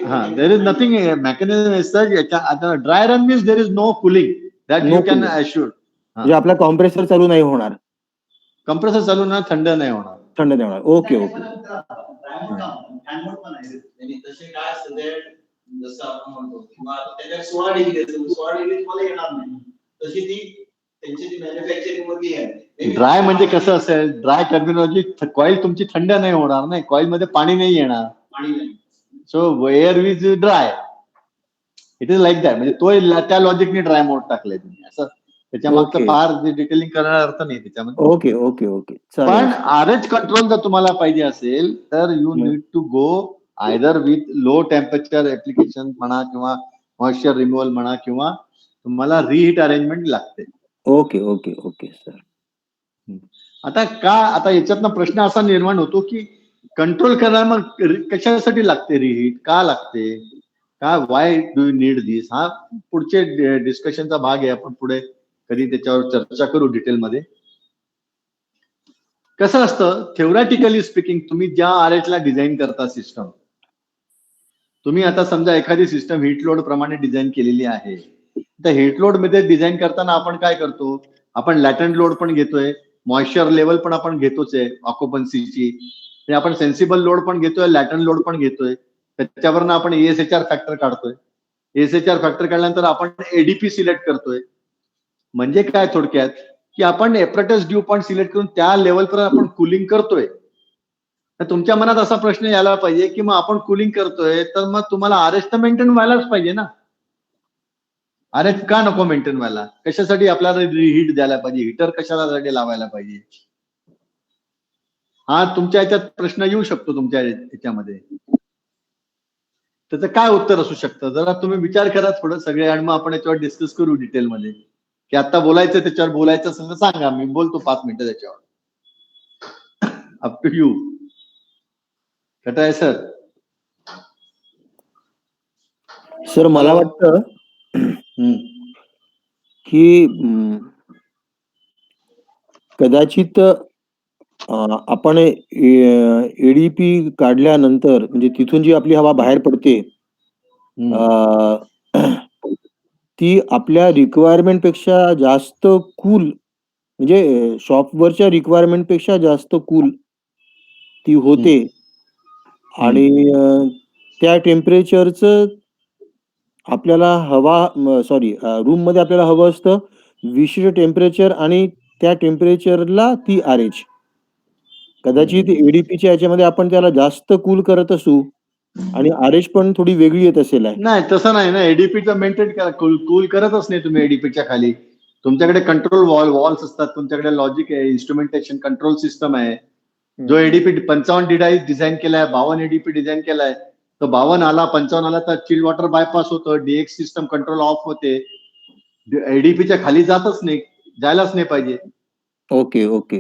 हा, देर इज नथिंग मेकॅनिझम. आता dry run means there is no cooling that no you can cooling. Assure. म्हणजे आपला कॉम्प्रेसर चालू नाही होणार, कंप्रेसर चालू ना, थंड नाही होणार. थंड नाही होणार. Okay okay. तसे काय असतं ते, जसं आपण म्हणतो किंवा त्याच्यात 16 डिग्री असेल, 16 डिग्री मला येणार नाही. तशी ती त्यांची जी मॅन्युफॅक्चरिंग मध्ये आहे. ड्राय म्हणजे कसं असेल, ड्राय टर्मिनॉलॉजी, कॉईल तुमची थंड नाही होणार, नाही कॉईल मध्ये पाणी नाही येणार. पाणी नाही. So air is dry. It is like that. म्हणजे तो त्या लॉजिकने ड्राय मोड टाकलाय तुम्ही असं. त्याच्या मागचं ओके. फार डिटेलिंग करण्याचा अर्थ नाही त्याच्यामध्ये. ओके ओके ओके, पण चालेल. आरएच कंट्रोल जर तुम्हाला पाहिजे असेल तर you need to go either with low temperature application म्हणा किंवा मॉइश्चर रिमूव्हल म्हणा, किंवा तुम्हाला रिहीट अरेंजमेंट लागते. Okay okay okay sir. आता याच्यातनं प्रश्न असा निर्माण होतो की कंट्रोल करायला मग कशासाठी लागते रिहीट, का लागते, का वाय डू यू नीड दिस. हा पुढचे डिस्कशनचा भाग आहे, आपण पुढे कधी त्याच्यावर चर्चा करू डिटेलमध्ये. कसं असतं, थेओरॅटिकली स्पीकिंग, तुम्ही ज्या आरएच ला डिझाईन करता सिस्टम, तुम्ही आता समजा एखादी सिस्टम हीट लोड प्रमाणे डिझाईन केलेली आहे. तर हीट लोड मध्ये डिझाईन करताना आपण काय करतो, आपण लॅटंट लोड पण घेतोय, मॉइश्चर लेवल पण आपण घेतोच आहे ऑक्युपन्सीची, म्हणजे आपण सेन्सिबल लोड पण घेतोय, लॅटंट लोड पण घेतोय. त्याच्यावरनं आपण एएसएचआर फॅक्टर काढतोय. एएसएचआर फॅक्टर काढल्यानंतर आपण एडीपी सिलेक्ट करतोय. म्हणजे काय थोडक्यात, की आपण एपरेटस ड्यू पॉईंट सिलेक्ट करून त्या लेवलपर्यंत आपण कुलिंग करतोय. तर तुमच्या मनात असा प्रश्न यायला पाहिजे की मग आपण कुलिंग करतोय तर मग तुम्हाला आरएच तर मेंटेन व्हायलाच पाहिजे ना. आरएच का नको मेंटेन व्हायला, कशासाठी आपल्याला रिहीट द्यायला पाहिजे, हिटर कशासाठी लावायला पाहिजे, हा तुमच्या याच्यात प्रश्न येऊ शकतो तुमच्या याच्यामध्ये. त्याचं काय उत्तर असू शकतं, जरा तुम्ही विचार करा थोडं सगळे, आणि मग आपण याच्यावर डिस्कस करू डिटेलमध्ये. की आता बोलायचं त्याच्यावर बोलायचं असेल तर सांगा, मी बोलतो 5 मिनिटं त्याच्यावर. Up to you. कट आहे सर. सर मला वाटतं की कदाचित आपण एडीपी काढल्यानंतर म्हणजे तिथून जी आपली हवा बाहेर पडते ती आपल्या रिक्वायरमेंट पेक्षा जास्त कूल, म्हणजे शॉपवरच्या रिक्वायरमेंट पेक्षा जास्त कूल ती होते. आणि त्या टेम्परेचरचं आपल्याला रूम मध्ये आपल्याला हवं असतं विशिष्ट टेम्परेचर, आणि त्या टेम्परेचरला ती आरएच. कदाचित एडीपीच्या याच्यामध्ये आपण त्याला जास्त कूल करत असू आणि आरएच पण थोडी वेगळी येत असेल. नाही तसं नाही ना, एडीपीचं मेंटेन करा, कूल करतच नाही तुम्ही एडीपीच्या खाली. तुमच्याकडे कंट्रोल वॉल्स असतात, तुमच्याकडे लॉजिक आहे, इन्स्ट्रुमेंटेशन कंट्रोल सिस्टम आहे. जो एडीपी 55 डिझाईन केलाय, 52 एडीपी डिझाईन केलाय, तो 52 आला 55 आला तर चिल वॉटर बायपास होतं, डीएक्स सिस्टम कंट्रोल ऑफ होते, एडीपीच्या खाली जातच नाही, जायलाच नाही पाहिजे. Okay okay.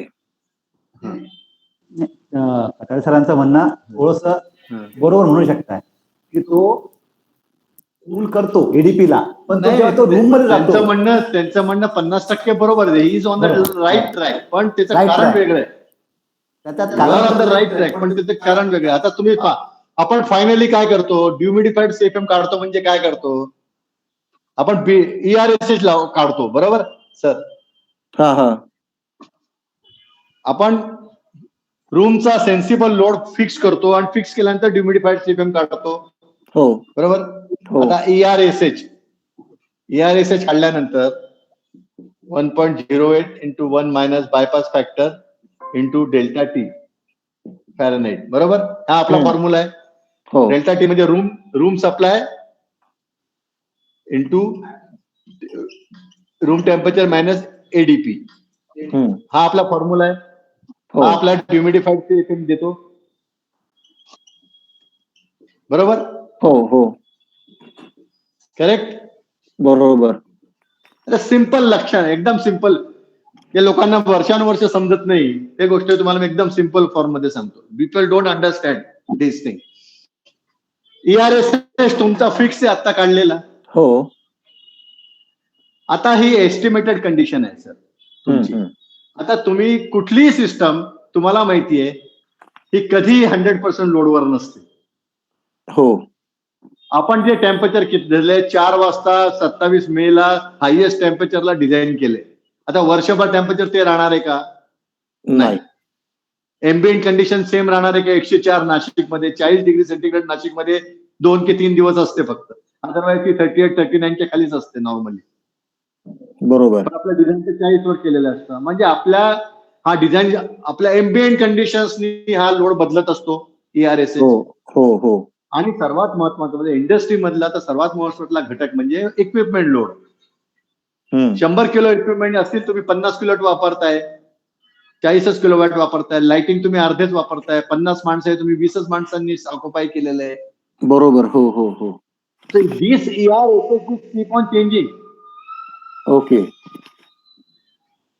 कटाळे सरांचं म्हणणं थोडंसं बरोबर म्हणू शकताय की तो कूल करतो एडीपीला, पण तो जेव्हा तो रूम मध्ये जातो, त्यांचं म्हणणं 50% बरोबर आहे, he is on the right track, पण त्याचं कारण वेगळं आहे. ऑन द राईट ट्रॅक, पण त्याचं कारण वेगळं आहे. आता तुम्ही पहा, आपण फायनली काय करतो, ड्युमिडिफाईड सीएफएम काढतो, म्हणजे काय करतो आपण, ERSH काढतो, बरोबर सर. हा हा. आपण रूमचा सेन्सिबल लोड फिक्स करतो आणि फिक्स केल्यानंतर ड्युमिडिफाईड सीएफएम काढतो, हो बरोबर. आता ERSH काढल्यानंतर 1.08 into 1 minus bypass factor into delta T Fahrenheit, बरोबर. हा आपला फॉर्म्युला आहे. डेल्टा टी म्हणजे room supply into room temperature minus ADP, हा आपला फॉर्म्युला आहे. हा आपला ह्युमिडिफाईड इफेक्ट देतो, बरोबर. हो करेक्ट? बरोबर. सिम्पल लक्षण, एकदम सिम्पल. जे लोकांना वर्षानुवर्ष समजत नाही ते गोष्ट तुम्हाला मी एकदम सिम्पल फॉर्म मध्ये सांगतो. People don't understand this thing. ERSS तुमचा फिक्स आहे आता काढलेला. हो. आता ही एस्टिमेटेड कंडिशन आहे सर तुमची. आता तुम्ही कुठलीही सिस्टम तुम्हाला माहितीये ही कधी 100% लोडवर नसते. हो. आपण जे टेम्परेचर दिले 4 वाजता 27 मे ला हायएस्ट टेम्परेचरला डिझाईन केले. आता वर्षभर टेम्परेचर ते राहणार आहे का? नाही. एम्बिएंट कंडिशन सेम राहणार आहे का? 104 नाशिकमध्ये, 40 डिग्री सेंटीग्रेड नाशिकमध्ये 2 ते 3 दिवस असते फक्त. अदरवाईज ती 38, 39च्या खालीच असते नॉर्मली. बरोबर. पण आपल्या डिझाईन 40 वर केलेलं असतं. म्हणजे आपल्या हा डिझाईन आपल्या एम्बिएंट कंडिशन्सनी हा लोड बदलत असतो ERSS. हो. आणि सर्वात महत्वाचं म्हणजे इंडस्ट्री मधला तर सर्वात महत्वाचा घटक म्हणजे इक्विपमेंट लोड. 100 किलो इक्विपमेंट असतील, तुम्ही 50 किलोवॅट वापरताय, 40 किलोवॅट वापरताय, लाइटिंग तुम्ही अर्धेच वापरताय, 50 माणसं आहे तुम्ही 20 माणसांनी ऑक्युपाय केलेलं आहे. बरोबर. हो. दिस ERSS keep on changing. Okay.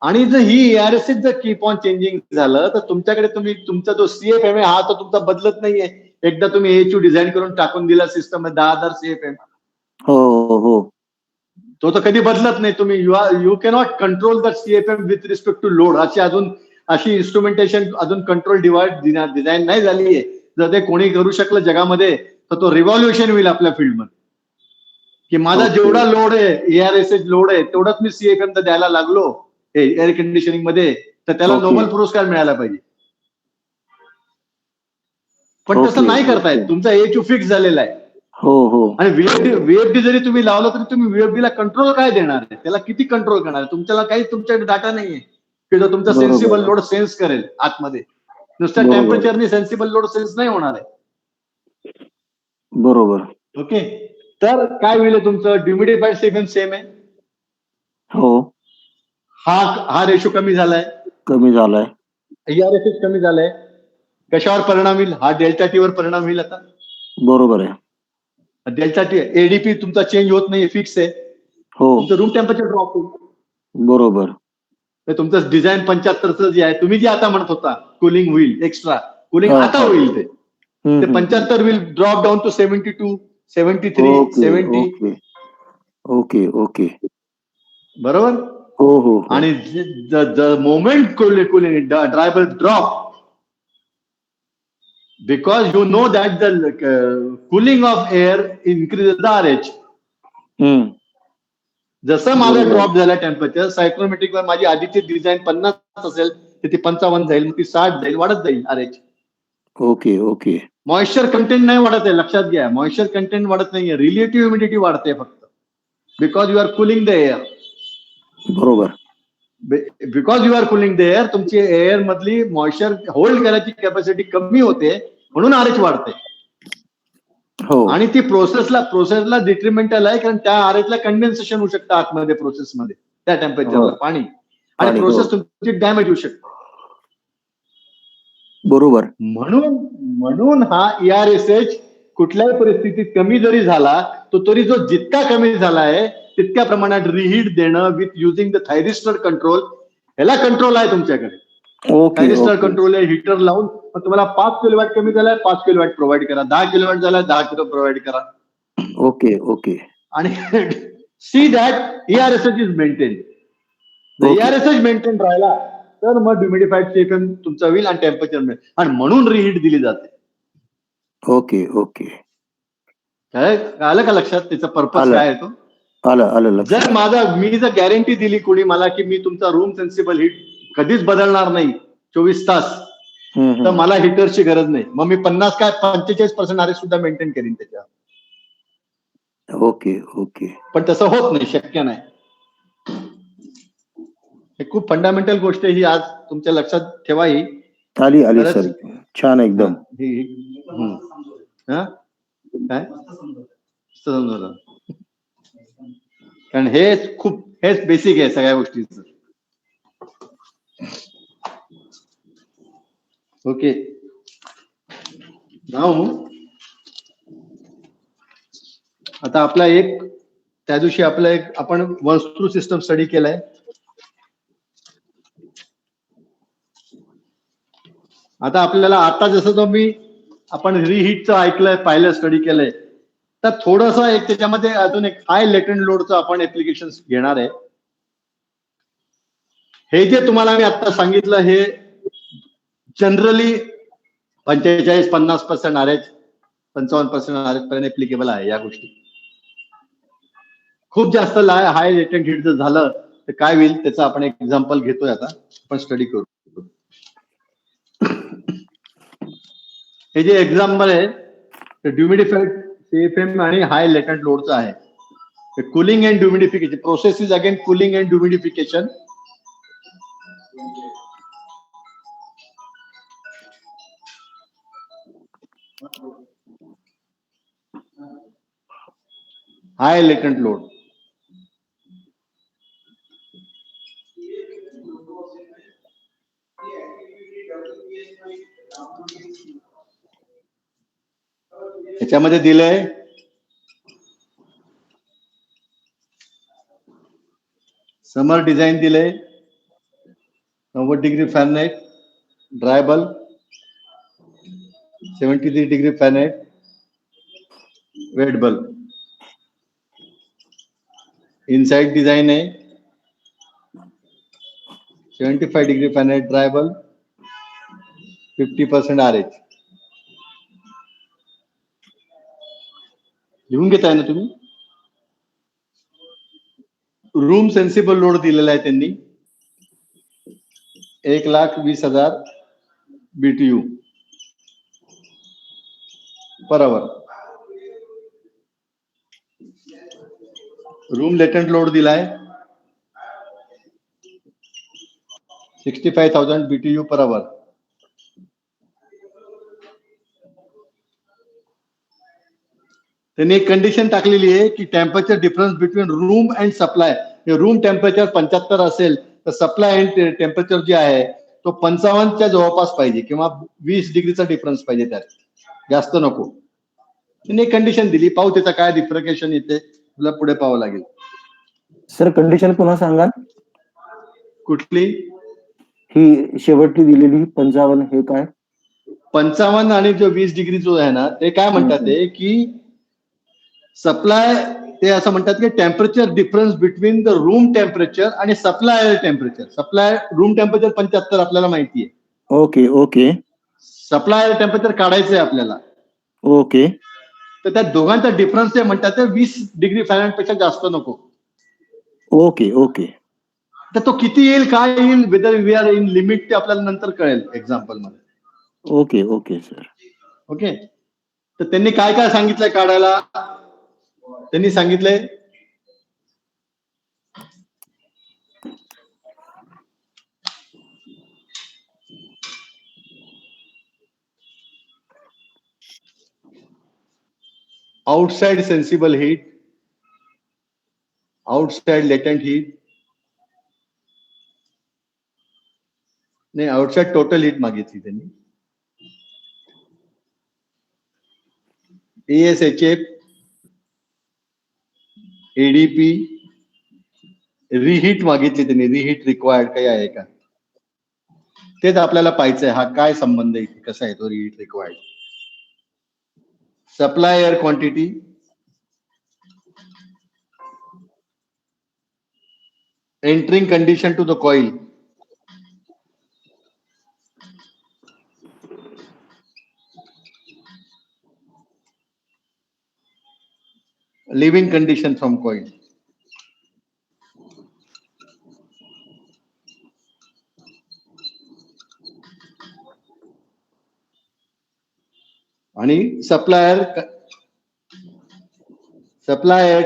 आणि जर ही ERSS जर कीप ऑन चेंजिंग झालं तर तुमच्याकडे तुमचा जो CFM आहे हा तर तुमचा बदलत नाहीये. एकदा तुम्ही AHU डिझाईन करून टाकून दिला सिस्टम मध्ये 10,000 CFM. हो. तो तर कधी बदलत नाही. तुम्ही you cannot control the CFM with respect to load. अशी इन्स्ट्रुमेंटेशन अजून कंट्रोल डिझाईन नाही झालीये. जर ते कोणी करू शकलं जगामध्ये तर तो रिव्हॉल्युशन होईल आपल्या फील्डमध्ये. की माझा जेवढा लोड आहे ERSS लोड आहे तेवढाच मी CFM तर द्यायला लागलो एअर कंडिशनिंग मध्ये, तर त्याला नोबेल पुरस्कार मिळाला पाहिजे. पण तसं नाही करतायत. तुमचा AHU फिक्स झालेला आहे. हो. आणि VFD जरी तुम्ही लावलं तरी तुम्ही VFD ला कंट्रोल काय देणार आहे? त्याला किती कंट्रोल करणार आहे? तुमच्याला काही तुमच्याकडे डाटा नाहीये की जो तुमचा सेन्सिबल लोड सेन्स करेल आतमध्ये. नुसत्या टेम्परेचरनी सेन्सिबल लोड सेन्स नाही होणार आहे. बरोबर. ओके. तर काय होईल तुमचं ड्युमिडिफाईड CFM सेम आहे. हो. हा रेशो कमी झालाय. ERSS कमी झालाय. कशावर परिणाम होईल? हा डेल्टा टी वर परिणाम होईल. आता बरोबर आहे. डेल्टा टी ADP तुमचा चेंज होत नाही, फिक्स आहे. तुमचं रूम टेम्परेचर ड्रॉप होईल. बरोबर. तुमचं डिझाईन 75चं जे आहे तुम्ही जे आता म्हणत होता कुलिंग होईल, एक्स्ट्रा कुलिंग आता होईल. ते 75 will drop down to 72, 73, 70. Okay. बरोबर. हो. आणि the moment cooling dry will drop because you know that the cooling of air increases the RH. जसं माझं ड्रॉप झाला टेम्परेचर सायक्लोमेट्रिक वर माझी आधीची डिझाईन 50 असेल तर ती 55 जाईल, ती 60 जाईल, वाढत जाईल RH. ओके. मॉइश्चर कंटेंट नाही वाढत आहे, लक्षात घ्या. मॉइश्चर कंटेंट वाढत नाहीये, रिलेटिव्ह ह्युमिडिटी वाढते फक्त. Because you are cooling the air. बरोबर. Because you are cooling the air तुमची एअर मधली मॉइश्चर होल्ड करायची कॅपॅसिटी कमी होते म्हणून RH वाढते. आणि ती प्रोसेसला डिट्रिमेंटल आहे, कारण त्या RH ला कंडेन्सेशन होऊ शकतं आतमध्ये प्रोसेसमध्ये त्या टेम्परेचरला पाणी, आणि प्रोसेस तुमची डॅमेज होऊ शकते. बरोबर. म्हणून हा ERSS कुठल्याही परिस्थितीत कमी जरी झाला तो तरी जो जितका कमी झाला आहे तितक्या प्रमाणात रिहीट देणं with using the thyristor control, ह्याला कंट्रोल आहे तुमच्याकडे. थायरिस्टर कंट्रोल आहे, हीटर लावून तुम्हाला 5 किलोवॅट कमी झालाय 5 किलोवॅट प्रोव्हाइड करा, 10 किलोवॅट झालाय 10 किलो प्रोव्हाइड करा. ओके. आणि see that ERSS is maintain. ERSS maintain राहिला तर मग ह्युमिडिफाईड CFM तुमचा होईल आणि टेम्परेचर मिळेल, आणि म्हणून रिहीट दिली जाते. ओके. काय आलं का लक्षात? त्याचा पर्पज काय आहे तो? आलं. मी जर गॅरंटी दिली कोणी मला की मी तुमचा रूम सेन्सिबल हीट कधीच बदलणार नाही 24 तास, तर मला हीटरची गरज नाही. मग मी 45% RH सुद्धा मेंटेन करीन त्याच्यावर. ओके. पण तसं होत नाही, शक्य नाही. हे खूप फंडामेंटल गोष्ट आहे ही, आज तुमच्या लक्षात ठेवा. ही आली सर, छान एकदम. काय समजलं? कारण हेच बेसिक आहे सगळ्या गोष्टीचं. ओके. नाव आता आपला एक त्या दिवशी आपला एक आपण वस्तू सिस्टम स्टडी केलाय. आता आपल्याला आता जसं तुम्ही आपण रिहीटचं ऐकलंय, पाहिलं, स्टडी केलंय, तर थोडस एक त्याच्यामध्ये अजून एक हाय लेटंट लोडचं आपण ऍप्लिकेशन घेणार आहे. हे जे तुम्हाला मी आता सांगितलं हे जनरली 45-50% आरेज, 55% आरेज पर्यंत ऍप्लिकेबल आहे या गोष्टी. खूप जास्त हाय लेटंट हीट जर झालं तर काय होईल त्याचं आपण एक एक्झाम्पल घेतोय, आता आपण स्टडी करू. हे जे एक्झाम्पल आहे ते ह्युमिडिफाईड सीएफएम आणि हाय लेटंट लोडचं आहे. Cooling and humidification process is again cooling and humidification. High latent load. याच्यामध्ये दिलंय समर डिझाईन दिलंय 90 degree Fahrenheit, dry bulb 73 degree Fahrenheit, wet bulb. Inside design आहे 75 degree Fahrenheit, dry bulb, 50% RH. लिहून घेताय ना तुम्ही. रूम सेन्सिबल लोड दिलेला आहे त्यांनी 1,20,000 BTU per hour. Room latent load दिलाय 65,000 BTU पर आवर. त्यांनी एक कंडिशन टाकलेली आहे की temperature difference between room and supply. Room temperature 75 असेल तर सप्लाय अँड टेम्परेचर जे आहे तो 55च्या जवळपास पाहिजे किंवा 20 डिग्रीचा डिफरन्स पाहिजे, त्यात जास्त नको. त्यांनी एक कंडिशन दिली, पाहू त्याचा काय डिफरकेशन येते, तुला पुढे पाहावं लागेल. सर कंडिशन पुन्हा सांगा. कुठली? ही शेवटची दिलेली 55 हे काय? 55 आणि जो 20 डिग्री जो आहे ना ते काय म्हणतात ते की सप्लाय, ते असं म्हणतात की temperature difference between the room temperature आणि supply temperature. Supply room temperature 75 आपल्याला माहिती आहे. Okay okay. सप्लाय टेम्परेचर काढायचंय आपल्याला. ओके. तर त्या दोघांचा डिफरन्स ते म्हणतात ते 20 डिग्री फॅरनहाइट पेक्षा जास्त नको. Okay okay. तर तो किती येईल, काय येईल, whether we are in limit, ते आपल्याला नंतर कळेल एक्झाम्पल मध्ये. Okay okay sir. ओके. तर त्यांनी काय काय सांगितलंय काढायला. त्यांनी सांगितलंय outside sensible heat, outside latent heat, नाही आउटसाइड टोटल हीट मागितली त्यांनी. ASHF, ADP, रिहीट मागितली त्यांनी. रिहीट रिक्वायर्ड काही आहे का, तेच आपल्याला पाहायचंय. हा काय संबंध आहे, कसा आहे तो reheat required. Supply air quantity, entering condition to the coil, living condition from coil. आणि सप्लायर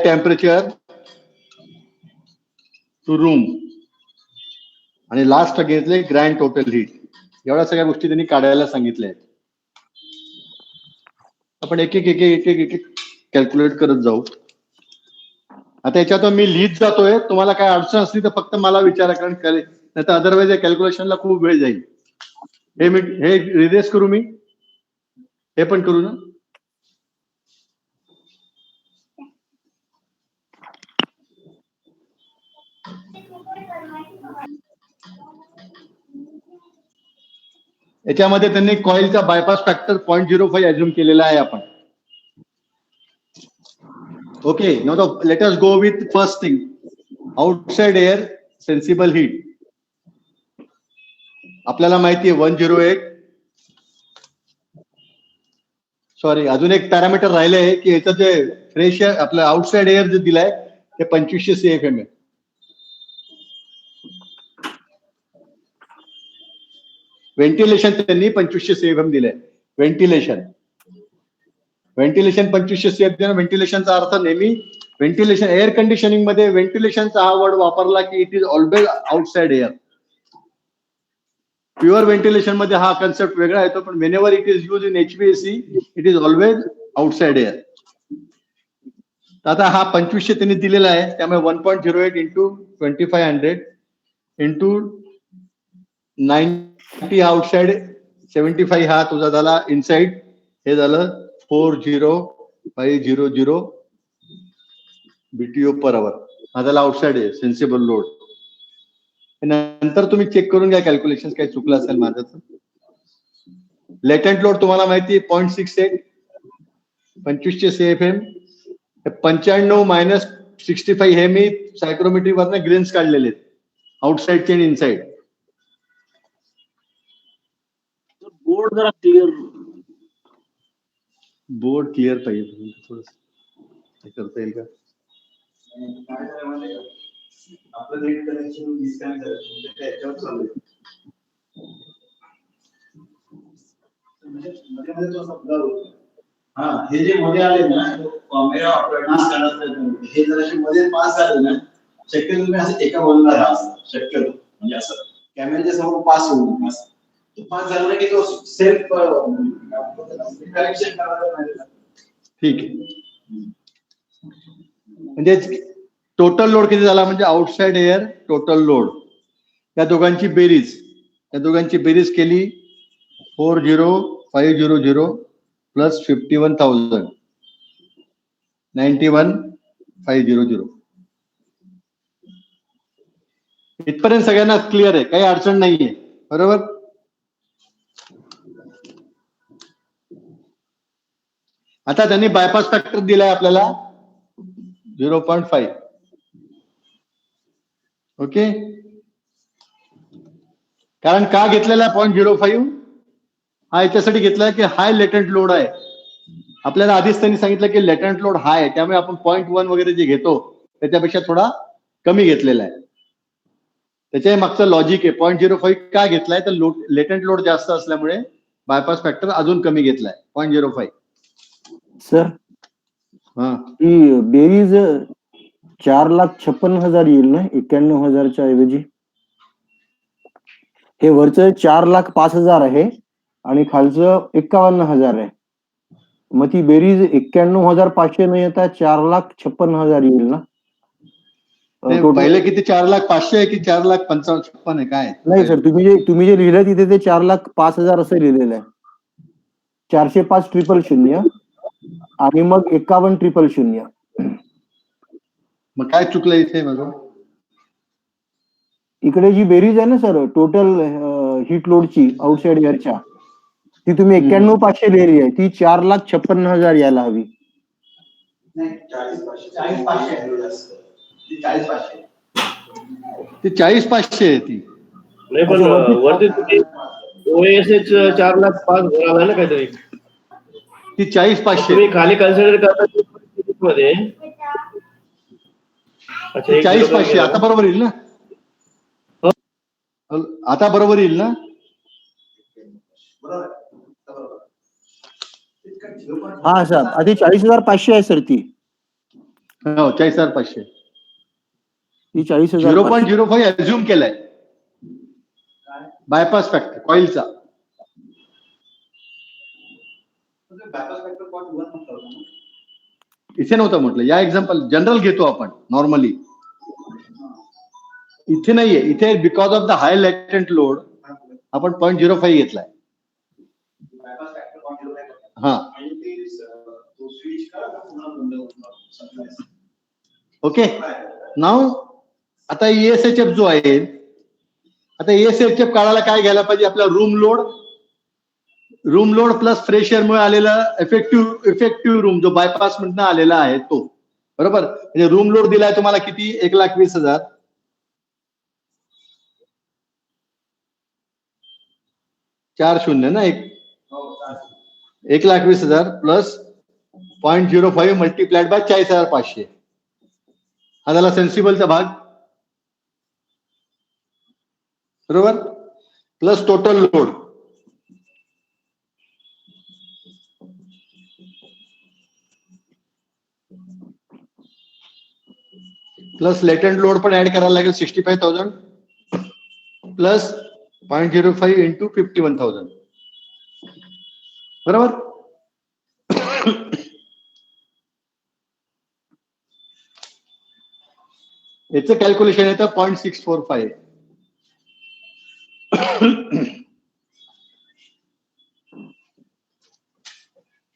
टेम्परेचर टू रूम, आणि लास्ट घेतले ग्रँड टोटल हीट. एवढ्या सगळ्या गोष्टी त्यांनी काढायला सांगितल्या आहेत. आपण एक एक एक एक एक एक कॅल्क्युलेट करत जाऊ. आता याच्यातून मी लिहित जातोय, तुम्हाला काय अडचण असली तर फक्त मला विचारा, कारण नाही तर अदरवाईज या कॅल्क्युलेशनला खूप वेळ जाईल. हे रिरेस करू, मी हे पण करू ना. याच्यामध्ये त्यांनी कॉइलचा बायपास फॅक्टर 0.05 अज्युम केलेला आहे आपण. Okay, now let us go with first thing, outside air sensible heat. आपल्याला माहिती आहे 108. सॉरी, अजून एक पॅरामीटर राहिलं आहे की याचं जे फ्रेश एअर आपलं आउटसाइड एअर जे दिलंय ते 2500 CFM आहे. व्हेंटिलेशन त्यांनी 2500 CFM दिलंय. Ventilation 2500 CFM. व्हेंटिलेशनचा अर्थ नेहमी व्हेंटिलेशन एअर कंडिशनिंग मध्ये व्हेंटिलेशनचा हा वर्ड वापरला की it is always outside air. Pure ventilation मध्ये हा कन्सेप्ट वेगळा येतो, पण whenever it is use in HVAC it is always outside air. आता हा 2500 त्यांनी दिलेला आहे, त्यामुळे 1.08 इंटू 2500 इंटू 90 आउटसाइड 75 हा तुझा झाला इनसाइड. हे झालं 40500 BTU पर आवर. हा झाला आउटसाइड आहे सेन्सिबल लोड. नंतर तुम्ही चेक करून घ्या कॅल्क्युलेशन काही चुकलं असेल माझं. लेटेंट लोड तुम्हाला माहिती आहे 0.68 2500 CFM. 95 मायनस 65 हे मी सायक्रोमेट्री वरनं ग्रेन्स काढलेले आहेत, आउटसाइडचे आणि इनसाइड. बोर्ड जरा क्लिअर पाहिजे थोडं हे करता येईल का? काय झालं माहिती आहे का? आपलं नेट कनेक्शन डिस्कनेक्ट झालं, तुमच्या त्याच्यावर चालू आहे. म्हणजे मध्ये मध्ये तो शब्द होतो. हा, हे जे मध्ये आले ना, कॅमेरा ऑपरेटर्स करत हे जर असे मध्ये पास झाले ना, शक्यतो तुम्ही असं एका बाजूला राहा, शक्यतो म्हणजे असं कॅमेऱ्याच्या समोर पास होऊ नका. असं तो पास झाला की तो सेल्फ कनेक्शन करायला नाही. ठीक आहे. म्हणजे टोटल लोड किती झाला म्हणजे आउटसाइड एअर टोटल लोड या दोघांची बेरीज केली 40500 प्लस 51,000 91,500. इथपर्यंत सगळ्यांना क्लिअर आहे, काही अडचण नाहीये, बरोबर? आता त्यांनी बायपास फॅक्टर दिलाय आपल्याला 0.5. ओके, कारण का घेतलेला आहे 0.05? हा याच्यासाठी घेतलाय की हाय लेटंट लोड आहे. आपल्याला आधीच त्यांनी सांगितलं की लेटंट लोड हाय आहे, त्यामुळे आपण 0.1 वगैरे जे घेतो त्याच्यापेक्षा थोडा कमी घेतलेला आहे. त्याच्या मागचं लॉजिक आहे. 0.05 का घेतलाय तर लेटंट लोड जास्त असल्यामुळे बायपास फॅक्टर अजून कमी घेतलाय 0.05. सर, हा, ही बेरीज 4,56,000 येईल ना 91,000च्या ऐवजी? हे वरचं 4,05,000 आहे आणि खालचं 51,000 आहे. मग ती बेरीज 91,500 न येता 4,56,000 येईल ना? पहिले किती 4,05,000 आहे की 4,55,000 आहे काय? नाही सर, तुम्ही जे लिहिलं तिथे ते 4,05,000 असं लिहिलेलं आहे. 405,000 आणि मग 51,000. मग काय चुकलं इथे माझं? इकडे जी बेरीज आहे ना सर टोटल हीट लोडची आउटसाइड एअरच्या, ती तुम्ही 91,500 लिहिली आहे, ती 4,56,000 यायला हवी. नाही, 40,500 आहे जास्त. ती 40,500 ती 40,500 आहे ती. नाही, पण वरती तुम्ही OSH 4,05,000 आला ना काहीतरी. ती 40,500 तुम्ही खाली कन्सिडर करता मध्ये. अच्छा, 40,500 आता बरोबर येईल ना? आता बरोबर येईल ना? हा सर, आधी 40,500 आहे सर ती. हो, 40,500. ती 40,000 0.05 अज्युम केलाय बायपास फॅक्टर कॉइलचा. इथे नव्हतं म्हटलं, या एक्झाम्पल जनरल घेतो आपण नॉर्मली. इथे नाहीये, इथे because of the high latent load आपण 0.05 घेतलाय. हा, ओके. नाव आता ESHF जो आहे, आता ESHF काढायला काय घ्यायला पाहिजे? आपला room load room load plus fresh एअरमुळे आलेला इफेक्टिव्ह रूम जो बायपास मधनं आलेला आहे तो, बरोबर. म्हणजे रूम लोड दिलाय तुम्हाला किती, 1,20,000. चार शून्य ना, 1,20,000 प्लस 0.05 मल्टिप्लाइड बाय 40,500. हा झाला सेन्सिबलचा भाग, बरोबर. Plus total load, plus latent load पण ऍड करायला लागेल 65,000 प्लस 0.05 इंटू 51,000, बरोबर. याचं कॅल्क्युलेशन येतं 0.645.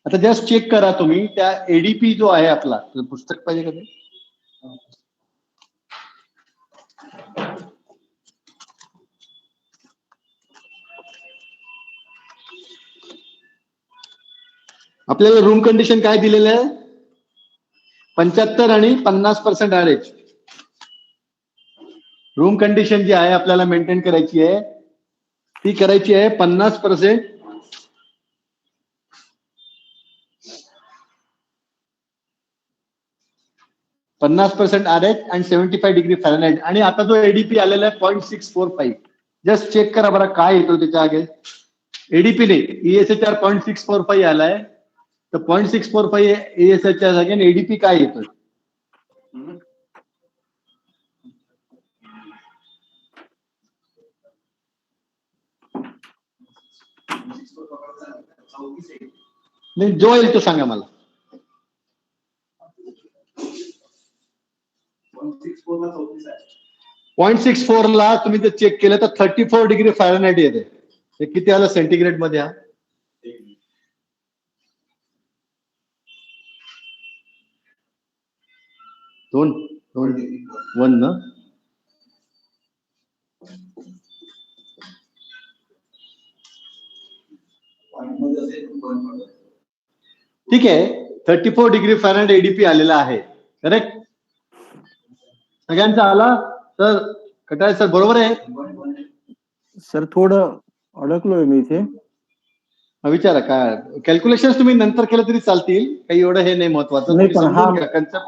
आता जस्ट चेक करा तुम्ही त्या एडीपी जो आहे आपला, पुस्तक पाहिजे का ते? आपल्याला रूम कंडिशन काय दिलेलं आहे, 75 आणि 50% ऍव्हरेज. रूम कंडिशन जी आहे आपल्याला मेंटेन करायची आहे ती करायची आहे 50%, 50% ऍव्हरेज आणि 75 डिग्री फॅरनहाईट. आणि आता जो एडीपी आलेला आहे 0.645, जस्ट चेक करा बरं काय येतो त्याच्या आगे. एडीपी नाही, ESHR 0.645 आलाय, तर 0.645 ESHR जागे एडीपी काय येतोय. नाही, जो येईल तो सांगा मला. 0.64 ला तुम्ही जर चेक केलं तर 34 डिग्री फॅरनहाईट येते. हे किती आलं सेंटीग्रेड मध्ये? हा दोन 1 ना. ठीक आहे, 34 डिग्री फॅरनहाईट एडीपी आलेला आहे, करेक्ट. सगळ्यांचा आला सर? कटाळे सर बरोबर आहे? सर थोडं अडकलोय मी इथे. विचारा काय कॅल्क्युलेशन तुम्ही नंतर केलं तरी चालतील, काही एवढं हे नाही महत्वाचं. नाही, पण समजून घ्या concept.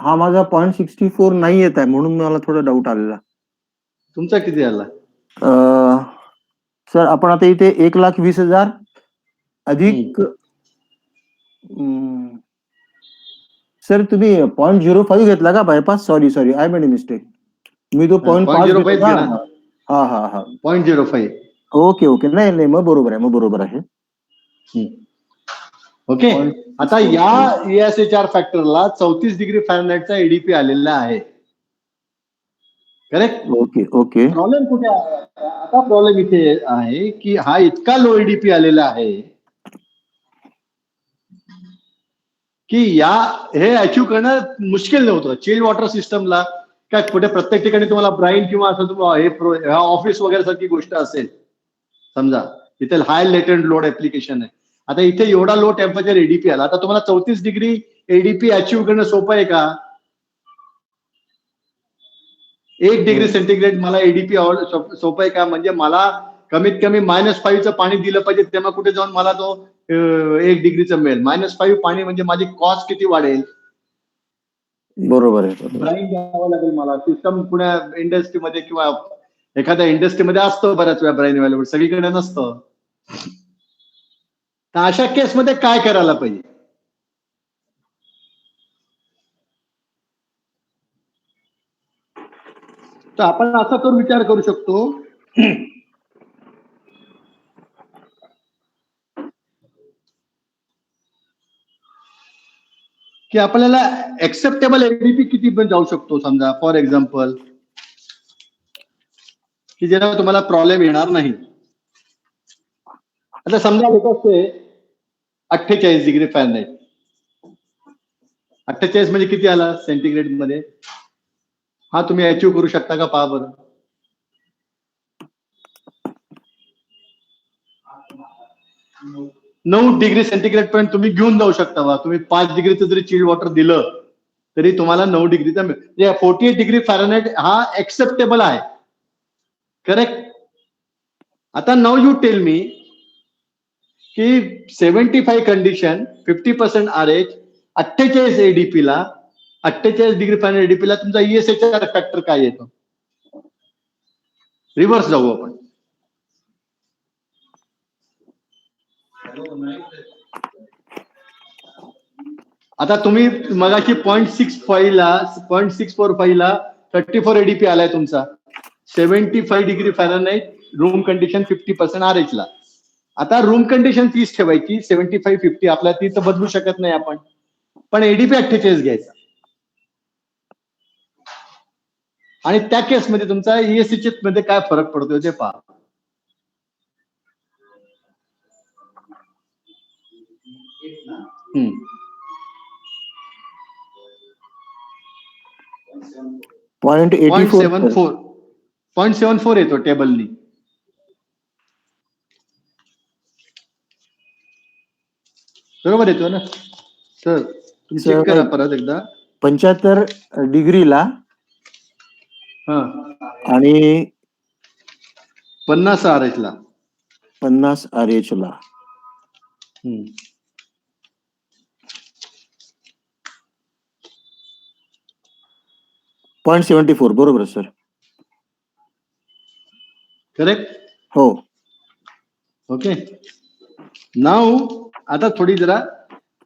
हा माझा 0.64 नाही येत आहे, म्हणून मला थोडा डाऊट आलेला. तुमचा किती आला? सर आपण आता इथे 1,20,000 अधिक सर तुम्ही 0.05 घेतला का bypass? Sorry I made mistake. मी तो 0.5 घेणार. हा 0.05. ओके नाही मग बरोबर आहे. ओके. आता या ESHR फॅक्टरला 34 डिग्री फॅरनहाईटचा एडीपी आलेला आहे, करेक्ट. ओके. प्रॉब्लेम कुठे आहे आता? प्रॉब्लेम इथे आहे की हा इतका लो एडीपी आलेला आहे की हे अचीव करणं मुश्किल नव्हतं. चिल्ड वॉटर सिस्टमला काय कुठे प्रत्येक ठिकाणी तुम्हाला ब्राईन किंवा असं हे ऑफिस वगैरे सारखी गोष्ट असेल समजा, इथे हाय लेटेंट लोड ऍप्लिकेशन आहे. आता इथे एवढा लो टेम्परेचर एडीपी आला, आता तुम्हाला 34 डिग्री एडीपी अचीव्ह करणं सोपं आहे का? 1 डिग्री सेंटीग्रेड मला एडीपी सोपं आहे का? म्हणजे मला कमीत कमी -5चं पाणी दिलं पाहिजे, तेव्हा कुठे जाऊन मला तो 1 डिग्रीचं मिळेल. -5 पाणी म्हणजे माझी कॉस्ट किती वाढेल. बरोबर आहे. ब्राईन घ्यावं लागेल मला. सिस्टम पुण्या इंडस्ट्रीमध्ये किंवा एखाद्या इंडस्ट्रीमध्ये असतं बऱ्याच वेळा ब्राईन अवेलेबल, सगळीकडे नसतं. तर अशा केसमध्ये काय करायला पाहिजे? तर आपण असा करून विचार करू शकतो की आपल्याला ऍक्सेप्टेबल एडीपी किती पण जाऊ शकतो. समजा फॉर एक्झाम्पल की ज्याला तुम्हाला प्रॉब्लेम येणार नाही. आता समजा होतं 48 डिग्री फॅरनहाईट. 48 म्हणजे किती आला सेंटीग्रेड मध्ये? हा तुम्ही अचीव्ह करू शकता का? पहा बरं. 9 डिग्री सेंटीग्रेड पर्यंत तुम्ही घेऊन जाऊ शकता बा. तुम्ही 5 डिग्रीचं जरी चिल्ड वॉटर दिलं तरी तुम्हाला 9 डिग्रीचा 48 डिग्री फॅरनहाइट हा एक्सेप्टेबल आहे. करेक्ट. आता नाउ यू टेल मी की 75 कंडिशन 50% RH 48 एडीपी ला 48 डिग्री फॅरनहाइट एडीपी ला तुमचा ESHR फॅक्टर काय येतो? रिव्हर्स जाऊ आपण. आता तुम्ही मगाशी 0.65 ला 0.645 ला 34 एडीपी आलाय तुमचा. 75 degree Fahrenheit room condition 50% RH ला. आता रूम कंडिशन 30 ठेवायची. 75 50 आपल्याला ती तर बदलू शकत नाही आपण, पण एडीपी 48 घ्यायचा. आणि त्या केसमध्ये तुमचा ESHR मध्ये काय फरक पडतोय ते पहा. हम्म. 0.84 0.74 येतो टेबलनी. बरोबर येतो ना सर? तुम्ही चेक करा परत एकदा. 75 डिग्रीला हा आणि 50 RH ला. 50 RH ला. हम्म. .74 बरोबर सर. करेक्ट. हो. ओके. नाउ आता थोडी जरा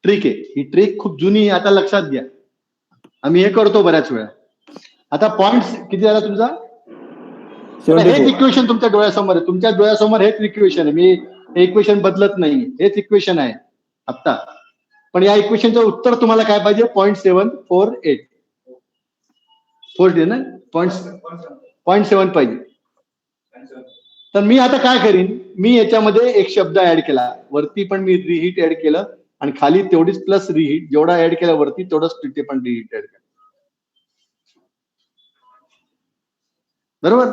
ट्रिक आहे. ही ट्रिक खूप जुनी आहे, आता लक्षात घ्या. आम्ही हे करतो बऱ्याच वेळा. आता पॉइंट किती झाला तुमचा? आता हेच 74. इक्वेशन तुमच्या डोळ्यासमोर आहे. तुमच्या डोळ्यासमोर हेच इक्वेशन आहे. मी हे इक्वेशन बदलत नाही. हेच इक्वेशन आहे आता. पण या इक्वेशनचं उत्तर तुम्हाला काय पाहिजे? 0.748 ना? 0.7 पाहिजे. तर मी आता काय करीन, मी याच्यामध्ये एक शब्द ऍड केला. वरती पण मी रिहीट ऍड केलं आणि खाली तेवढीच प्लस रिहीट. जेवढा ऍड केला वरती तेवढंच तिथे पण रिहीट ऍड केलं. बरोबर.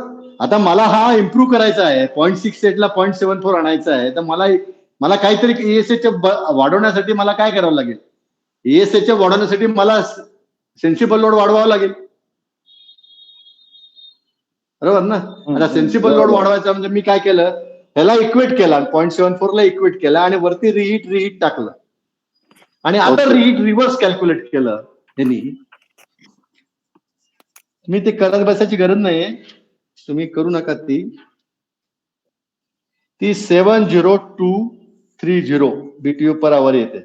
आता मला हा इम्प्रूव्ह करायचा आहे. 0.68 ला 0.74 आणायचा आहे. तर मला काहीतरी ESHR वाढवण्यासाठी मला काय करावं लागेल? ESHR वाढवण्यासाठी मला सेन्सिबल लोड वाढवावा लागेल. बरोबर ना? आता सेन्सिबल लोड वाढवायचा म्हणजे मी काय केलं, ह्याला इक्वेट केला 0.74 ला इक्वेट केला आणि वरती रिहीट टाकलं आणि आता रिहीट रिव्हर्स कॅल्क्युलेट केलं त्यांनी. मी ते करत बसायची गरज नाहीये, तुम्ही करू नका ती 70230 BTU पर आवर येते.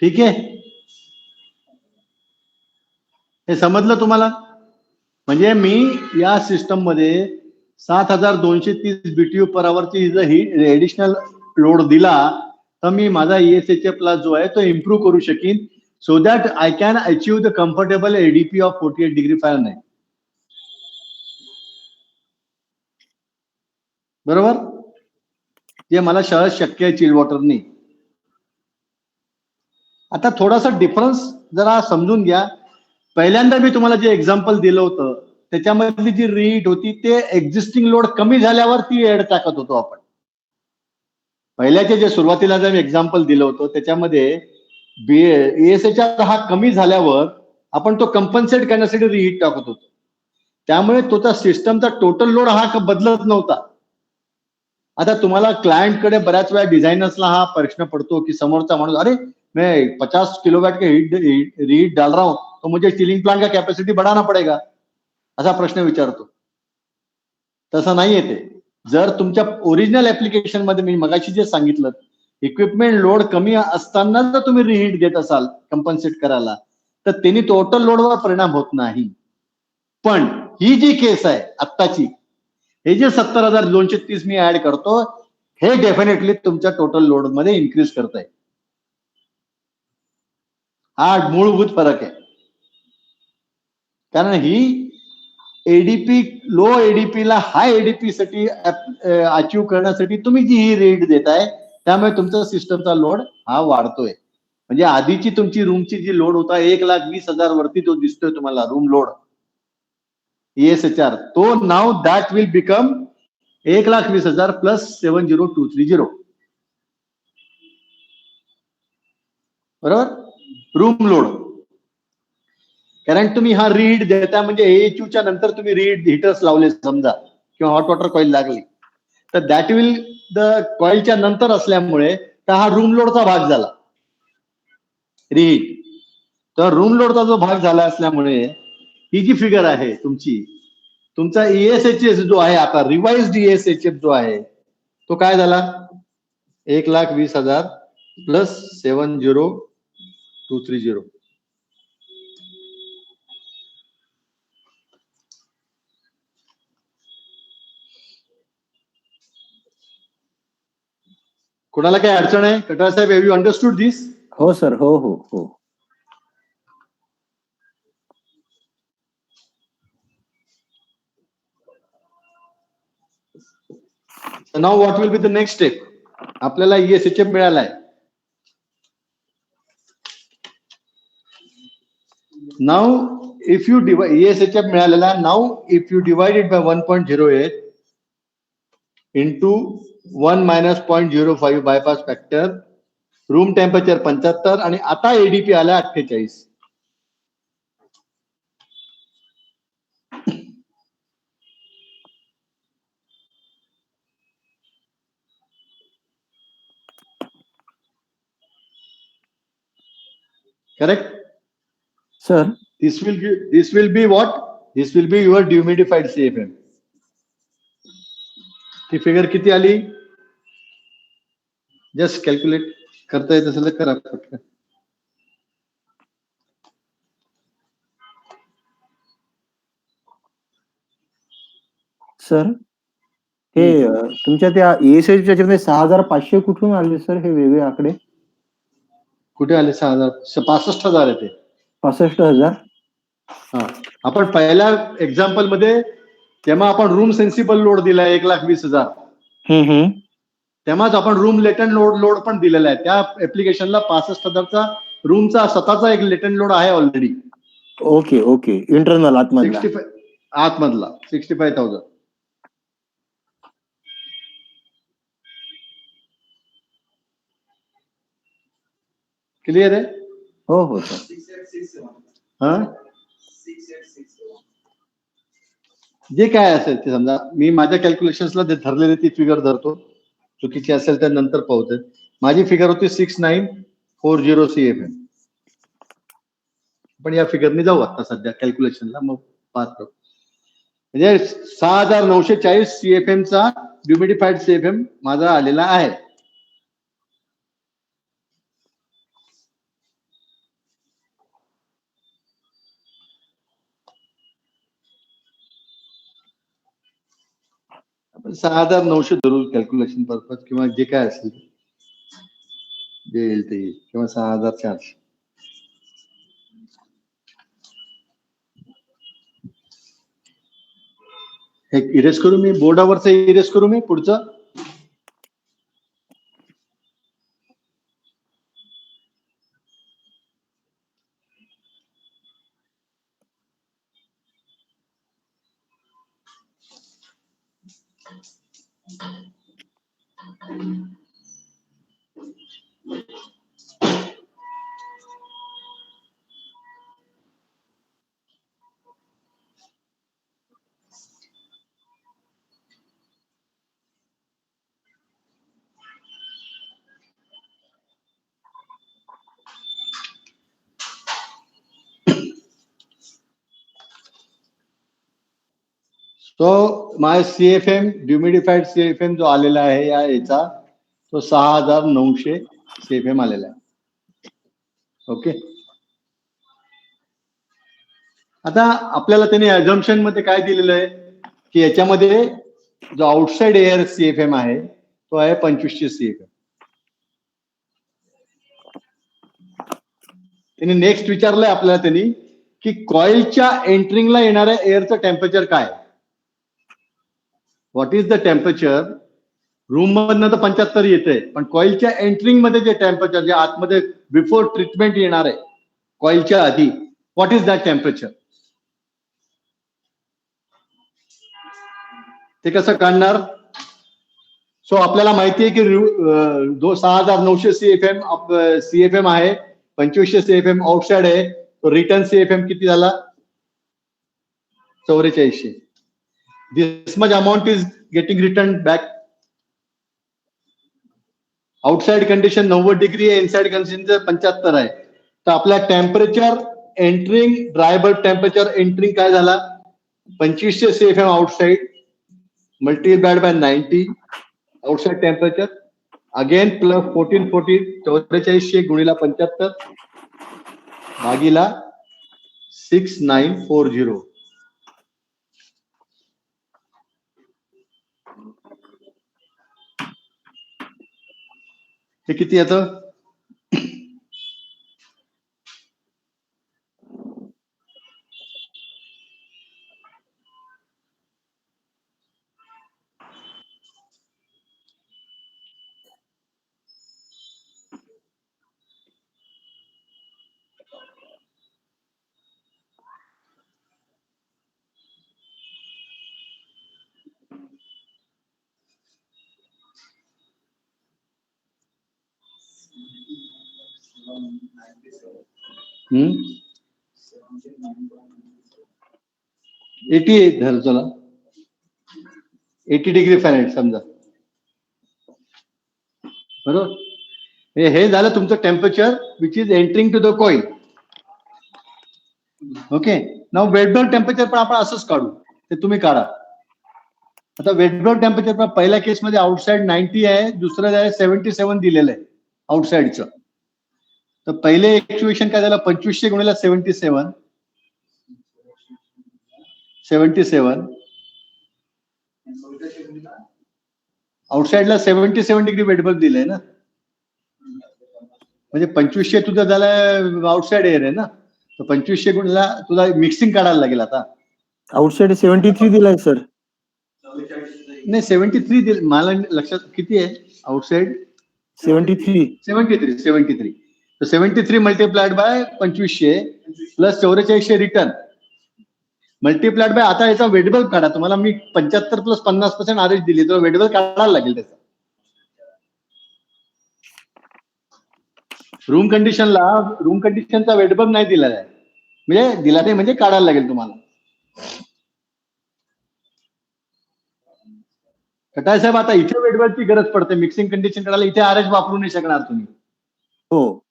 ठीक आहे. हे समजलं तुम्हाला? म्हणजे मी या सिस्टम मध्ये 7230 BTU पर आवरची ही एडिशनल लोड दिला तर मी माझा ESHR प्लस जो आहे तो इम्प्रूव्ह करू शकीन, so that I can achieve the comfortable ADP of 48 degree Fahrenheit. बरोबर? जे मला सहज शक्य आहे चिल्ड वॉटरनी. आता थोडासा डिफरन्स जरा समजून घ्या. पहिल्यांदा मी तुम्हाला जे एक्झाम्पल दिलं होतं त्याच्यामधली जी रीहीट होती ते एक्झिस्टिंग लोड कमी झाल्यावर ती ऍड टाकत होतो आपण. पहिल्याचे जे सुरुवातीला जे एक्झाम्पल दिलं होतं त्याच्यामध्ये ESHR हा कमी झाल्यावर आपण तो कंपन्सेट करण्यासाठी रीहीट टाकत होतो. त्यामुळे तो त्या सिस्टमचा टोटल लोड हा बदलत नव्हता. आता तुम्हाला क्लायंटकडे बऱ्याच वेळा डिझायनर्सला हा प्रश्न पडतो की समोरचा माणूस, अरे मैं 50 किलोवॅट के रीहीट डाल रहा हूं तो मुझे चिलिंग प्लांट का कॅपॅसिटी बढ़ाना पडेगा, असा प्रश्न विचारतो. तसं नाहीये ते. जर तुमच्या ओरिजिनल ऍप्लिकेशन मध्ये मी मगाशी जे सांगितलं, इक्विपमेंट लोड कमी असताना जर तुम्ही रीहीट देत असाल कंपन्सेट करायला तर त्यांनी टोटल लोडवर परिणाम होत नाही. पण ही जी केस आहे आत्ताची, हे जे 70,230 मी ऍड करतो हे डेफिनेटली तुमच्या टोटल लोड मध्ये इन्क्रीज करत आहे. हा मूलभूत फरक आहे. कारण ही एडीपी, लो एडीपी ला हाय एडीपी साठी अचीव करण्यासाठी तुम्ही जी ही रेट देताय त्यामुळे तुमचा सिस्टमचा लोड हा वाढतोय. म्हणजे आधीची तुमची रूमची जी लोड होता 1,20,000 वरती तो दिसतोय तुम्हाला रूम लोड ESHR, तो now that will become 1,20,000 plus 70230. बरोबर, रूम लोड. कारण तुम्ही हा रीड देता म्हणजे AHU च्या नंतर तुम्ही रीड हिटर्स लावले समजा किंवा हॉट वॉटर कॉईल लागली तर दॅट विल द कॉईलच्या नंतर असल्यामुळे तर हा रूम लोडचा भाग झाला रीड. तर रूम लोडचा जो भाग झाला असल्यामुळे ही जी फिगर आहे तुमची, तुमचा ESHS जो आहे आता रिवाइज्ड ESHS जो आहे तो काय झाला 1,20,000 प्लस 70230. कोणाला काय अडचण आहे? कटार साहेब, हॅव यू अंडरस्टूड दिस? हो सर, हो हो हो. Now what will be the next step? आपल्याला ESHF मिळालाय. Now if you divide ESHF मिळालेला, now if you divide it by 1.08 into 1 minus 0.05 bypass factor, room temperature 75 आणि आता एडीपी आला 48. Correct sir. this will be what? This will be your dehumidified CFM. ती figure किती आली? Just calculate करता येत असेल तर करा पटकन. सर हे तुमच्या त्या ESHच्या मध्ये 6,500 कुठून आले सर हे वेगळे आकडे? कुठे आले 6,000? 65,000 येते. 65,000. हा, आपण पहिल्या एक्झाम्पल मध्ये तेव्हा आपण रूम सेन्सिबल लोड दिलाय 1,20,000. तेव्हाच आपण रूम लेटंट लोड पण दिलेला आहे. त्या ऍप्लिकेशनला 65,000चा रूमचा स्वतःचा एक लेटंट लोड आहे ऑलरेडी. Okay okay. इंटरनल आतमधला. 65 आतमधला 65,000. क्लिअर आहे? हो हो सर. 6,867. हा, 6,867. जे काय असेल ते समजा मी माझ्या कॅल्क्युलेशन्सला धरलेली ती फिगर धरतो. चुकीची असेल तर नंतर पाहतोय. माझी फिगर होती 6,940 CFM. पण या फिगरने जाऊ आता सध्या कॅल्क्युलेशनला, मग पाहतो. म्हणजे 6,940 CFM चा ह्युमिडिफाईड CFM माझा आलेला आहे. आपण 6,900 धरू कॅल्क्युलेशन पर्पज किंवा जे काय असेल जे येईल ते येईल, किंवा 6,400. हे इरेज करू मी बोर्डावरचं, इरेज करू मी पुढचं. तो माय CFM ड्युमिडिफाईड CFM जो आलेला आहे याचा तो 6900 CFM आलेला आहे. ओके. आता आपल्याला त्यांनी अझम्पशन मध्ये काय दिलेलं आहे की याच्यामध्ये जो आउटसाइड एअर CFM आहे तो आहे 2500 CFM. त्यांनी नेक्स्ट विचारलंय आपल्याला त्यांनी की कॉइलच्या एंट्रिंगला येणाऱ्या एअरचं टेम्परेचर काय. What is the temperature. Room मधनं तर 75 येते पण कॉइलच्या एंट्रिंग मध्ये जे टेम्परेचर जे आतमध्ये बिफोर ट्रीटमेंट येणार आहे कॉइलच्या आधी व्हॉट इज दॅट टेम्परेचर. ते कसं काढणार. सो आपल्याला माहिती आहे की 6900 CFM आहे 2500 CFM आउटसाइड आहे. तो रिटर्न CFM किती झाला 4400. This much amount is getting return back. Outside condition 90 degree आहे इनसाइड कंडिशन 75 आहे. तर आपला temperature entering dry bulb temperature entering काय झाला 2500 CFM outside multiplied by 90 outside temperature again plus 1440 4400 गुणिला 75 भागीला 6940. हे किती येतं. हम्म 88 धर चला 80 डिग्री फॅरेनहाइट समजा बरोबर. हे झालं तुमचं temperature which is entering to the coil. Okay. नाव वेट ब्लोन टेम्परेचर पण आपण असंच काढू ते तुम्ही काढा. आता वेट ब्लोन टेम्परेचर पण पहिल्या केसमध्ये आउटसाइड 90 आहे दुसरं आहे 77 दिलेलं आहे आउटसाइडचं. तर पहिले इक्वेशन काय झालं 2500 गुणिला 77 आउटसाइडला 77 डिग्री वेट बल्ब दिलंय ना म्हणजे 2500 तुझं झालं आउटसाइड एअर आहे ना. तर 2500 गुणिला तुला मिक्सिंग काढायला लागेल. आता आउटसाइड 73 दिलाय सर. नाही 73 दिल मला लक्षात किती आहे आउटसाइड 73. तर 73 multiplied by 2500 plus 4400 return multiplied by. आता याचा वेट बल्ब काढा. तुम्हाला मी 75 प्लस 50% आदेश दिली तर वेट बल्ब काढायला लागेल त्याचा. रूम कंडिशनचा वेट बल्ब नाही दिलेला आहे म्हणजे दिला नाही म्हणजे काढायला लागेल तुम्हाला. कटाय साहेब आता इथे वेट बल्बची गरज पडते मिक्सिंग कंडिशन काढायला. इथे आरएच वापरू नाही शकणार तुम्ही. हो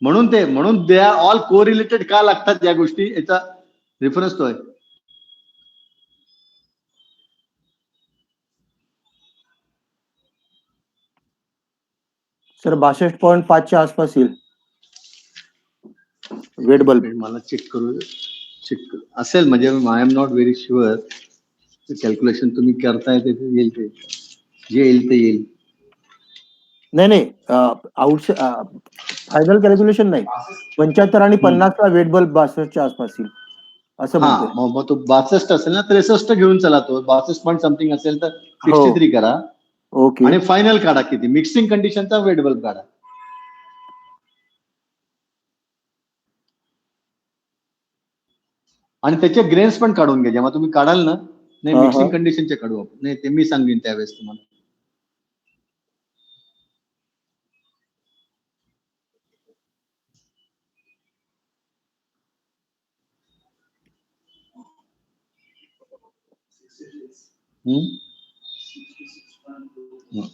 म्हणून दे आर ऑल को रिलेटेड का लागतात या गोष्टी याचा रेफरन्स तो आहे. सर 62.5 च्या आसपास येईल वेट बल्ब. मला चेक करू असेल म्हणजे I am not very sure. Calculation तुम्ही करताय ते येईल ते जे येईल ते येईल. नाही फायनल कॅल्क्युलेशन नाही 75 आणि 50 ला वेट बल्ब 62 च्या आसपास येईल असं म्हणतोय. मग तो 62 असेल ना 63 घेऊन चला. तो 62 पॉईंट समथिंग असेल तर 63 करा. ओके. आणि फायनल काढा किती मिक्सिंग कंडिशनचा वेट बल्ब काढा. आणि त्याचे ग्रेन्स पण काढून घ्या. जेव्हा तुम्ही काढाल ना नाही, हा, मिक्सिंग हा. कंडिशनचे काढू आपण. नाही, ते मी सांगेन त्यावेळेस तुम्हाला. हम्म?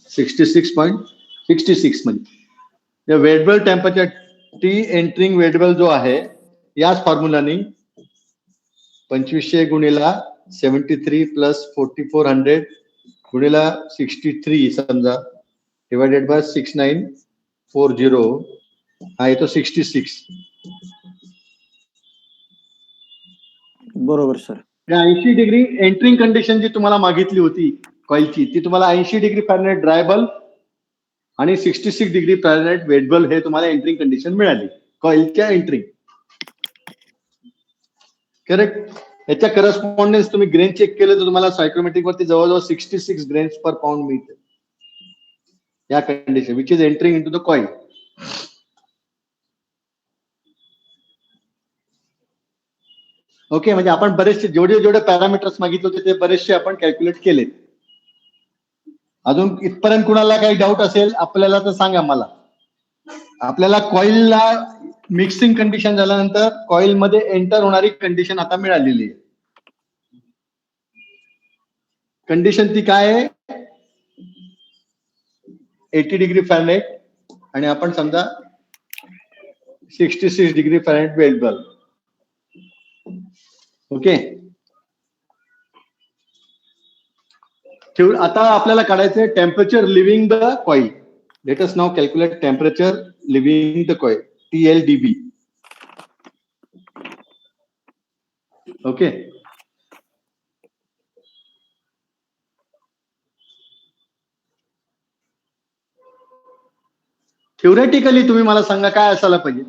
66.66 म्हणजे wettable temperature T entering wettable जो आहे याच फॉर्म्युलानी 2500 गुणिला 73 प्लस 4400 गुणिला 63 समजा डिवायडेड बाय 6940 हा येतो 66. बरोबर सर. 80 डिग्री एंटरिंग कंडिशन जी तुम्हाला मागितली होती कॉइलची, ती तुम्हाला 80 डिग्री फॅरनहाइट ड्राय बल्ब आणि 66 डिग्री फॅरनहाइट वेट बल्ब हे तुम्हाला एंटरिंग कंडिशन मिळाली कॉइलच्या एंटरिंग. करेक्ट. याच्या करस्पॉन्डन्स तुम्ही ग्रेन चेक केलं तर तुम्हाला सायक्रोमेट्रिक वरती जवळजवळ 66 ग्रेन्स पर पाऊंड मिळते या condition which is entering into the coil. Okay, म्हणजे आपण बरेचसे जेवढे पॅरामीटर्स मागितले होते ते बरेचसे आपण कॅल्क्युलेट केले. अजून इथपर्यंत कुणाला काही डाऊट असेल आपल्याला तर सांगा मला. आपल्याला कॉइलला मिक्सिंग कंडिशन झाल्यानंतर कॉइल मध्ये एंटर होणारी कंडिशन आता मिळालेली आहे. कंडिशन ती काय आहे? 80 डिग्री फॅरनहाइट आणि आपण समजा 66 degree Fahrenheit wet bulb. Okay, आता आपल्याला काढायचं temperature living the coil. Let us now calculate temperature living the coil TLDB. Okay, theoretically तुम्ही मला सांगा काय असायला पाहिजे?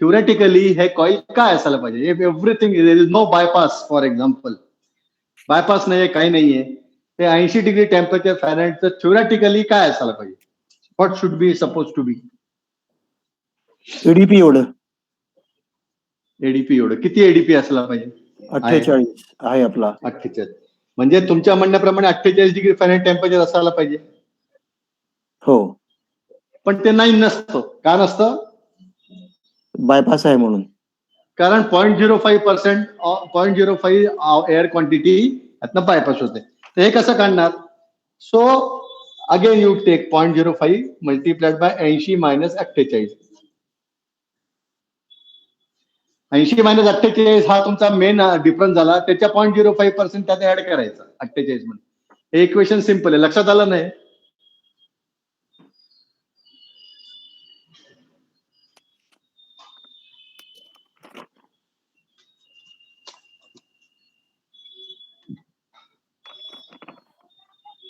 थ्योरेटिकली हे कॉइल काय असायला पाहिजे? Everything there is no bypass. For example bypass नाहीये, काही नाहीये. ते 80 डिग्री टेम्परेचर फॅरनहाइटचं थ्योरेटिकली काय असायला पाहिजे? What should be suppose to be? ADP एवढं. एडीपी एवढं. किती एडीपी असला पाहिजे? 48 आहे आपला. 48. म्हणजे तुमच्या म्हणण्याप्रमाणे 48 डिग्री फॅरनहाइट टेम्परेचर असायला पाहिजे. हो, पण ते नाही, नसतं. का नसतं? बायपास आहे म्हणून. कारण 0.05% 0.05 एअर क्वांटिटी यातनं बायपास होते. तर हे कसं काढणार? So again you take 0.05 multiplied by 80 minus 48. 80 minus 48 हा तुमचा मेन डिफरन्स झाला. त्याच्या 0.05% त्यात ऍड करायचा 48 मध्ये. हे इक्वेशन सिम्पल आहे. लक्षात आलं नाही?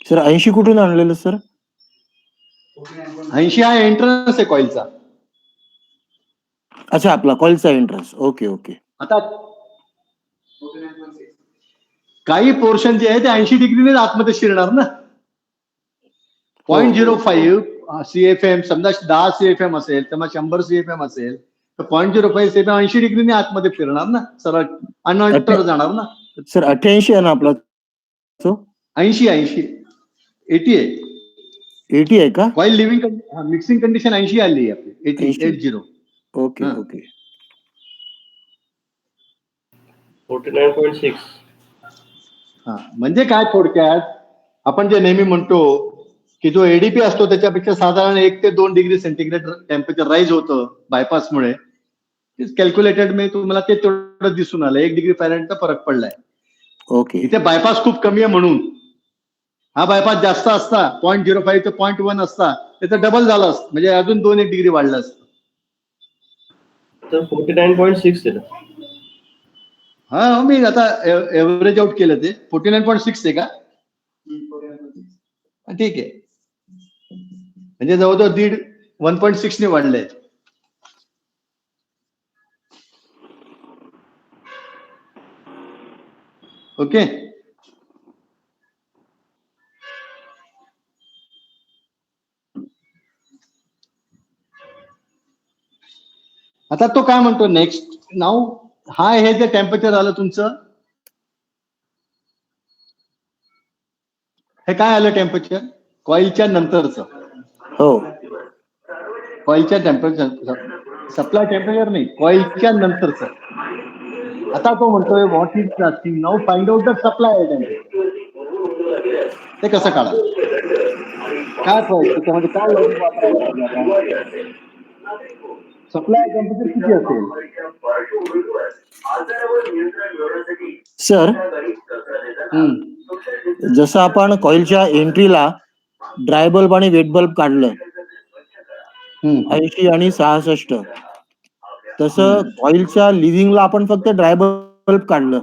सर 80 कुठून आणलेलं सर? 80 हा एंट्रन्स आहे कॉइलचा. अच्छा, आपला कॉइलचा एंट्रन्स. Okay okay. आता काही पोर्शन जे आहे ते 80 डिग्रीने आतमध्ये शिरणार ना. 0.05 CFM समजा 10 CFM असेल तर मग 100 CFM असेल तर 0.05 CFM 80 डिग्रीने आतमध्ये फिरणार ना, सरळ अनअल्टर जाणार ना. सर 88 आहे ना आपला? 80 80 आहे. 80 आहे का? कॉइल लिव्हिंग मिक्सिंग कंडिशन 80 आली आहे आपली. 80. Okay okay. 49.6. हा, म्हणजे काय थोडक्यात आपण जे नेहमी म्हणतो की जो एडीपी असतो त्याच्यापेक्षा साधारण 1 ते 2 डिग्री सेंटीग्रेड टेम्परेचर राईज होतं बायपासमुळे. कॅल्क्युलेटेड मी तुम्हाला ते तेवढं दिसून आलं. 1 डिग्री फॅरनहाइटचा फरक पडलाय. ओके. इथे बायपास खूप कमी आहे म्हणून. हा बायपास जास्त असता 0.05 ते 0.1 असता त्याचं डबल झालं असतं, म्हणजे अजून 2-1 डिग्री वाढलं असतं. तर 49.6 आहे. हा, मी आता एव्हरेज आउट केलं ते 49.6 आहे का? ठीक आहे, म्हणजे जवळजवळ 1.6 ने वाढलंय. ओके, आता तो काय म्हणतो नेक्स्ट नाव. हा हे जे टेम्परेचर आलं तुमचं हे काय आलं टेम्परेचर कॉईलच्या नंतरचं, हो कॉईलच्या टेम्परेचर, सप्लाय टेम्परेचर नाही, कॉईलच्या नंतरचं. आता तो म्हणतोय what is asking now find out the supply temperature. ते कसं काढाल, काय त्याच्यामध्ये काय लॉजिक वापरायला पाहिजे आता. सप्लाय टेम्परेचर किती असेल. सर, जसं आपण कॉइलच्या एंट्रीला ड्राय बल्ब आणि वेट बल्ब काढलं 80 आणि 66, तसं कॉइलच्या लिव्हिंगला आपण फक्त ड्राय बल्ब काढलं.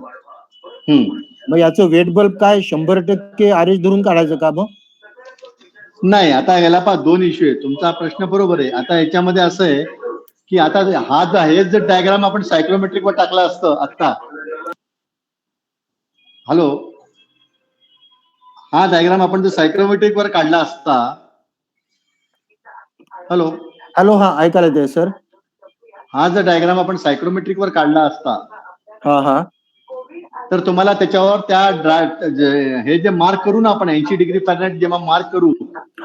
मग याचं वेट बल्ब काय 100% आरएच धरून काढायचं का मग? नाही, आता याला पहा दोन इश्यू आहे. तुमचा प्रश्न बरोबर आहे. आता याच्यामध्ये असं आहे की आता हा हेच जर डायग्राम आपण सायक्लोमेट्रिक वर टाकला असतं आता, हॅलो, हा डायग्राम आपण जर सायक्लोमेट्रिक वर काढला असता, हॅलो हॅलो, हा ऐकायला येतंय सर. हा जर डायग्राम आपण सायक्लोमेट्रिक वर काढला असता, हा हा, तर तुम्हाला त्याच्यावर त्या हे जे मार्क करू ना आपण 80 डिग्री फॅरनहाइट जेव्हा मार्क करू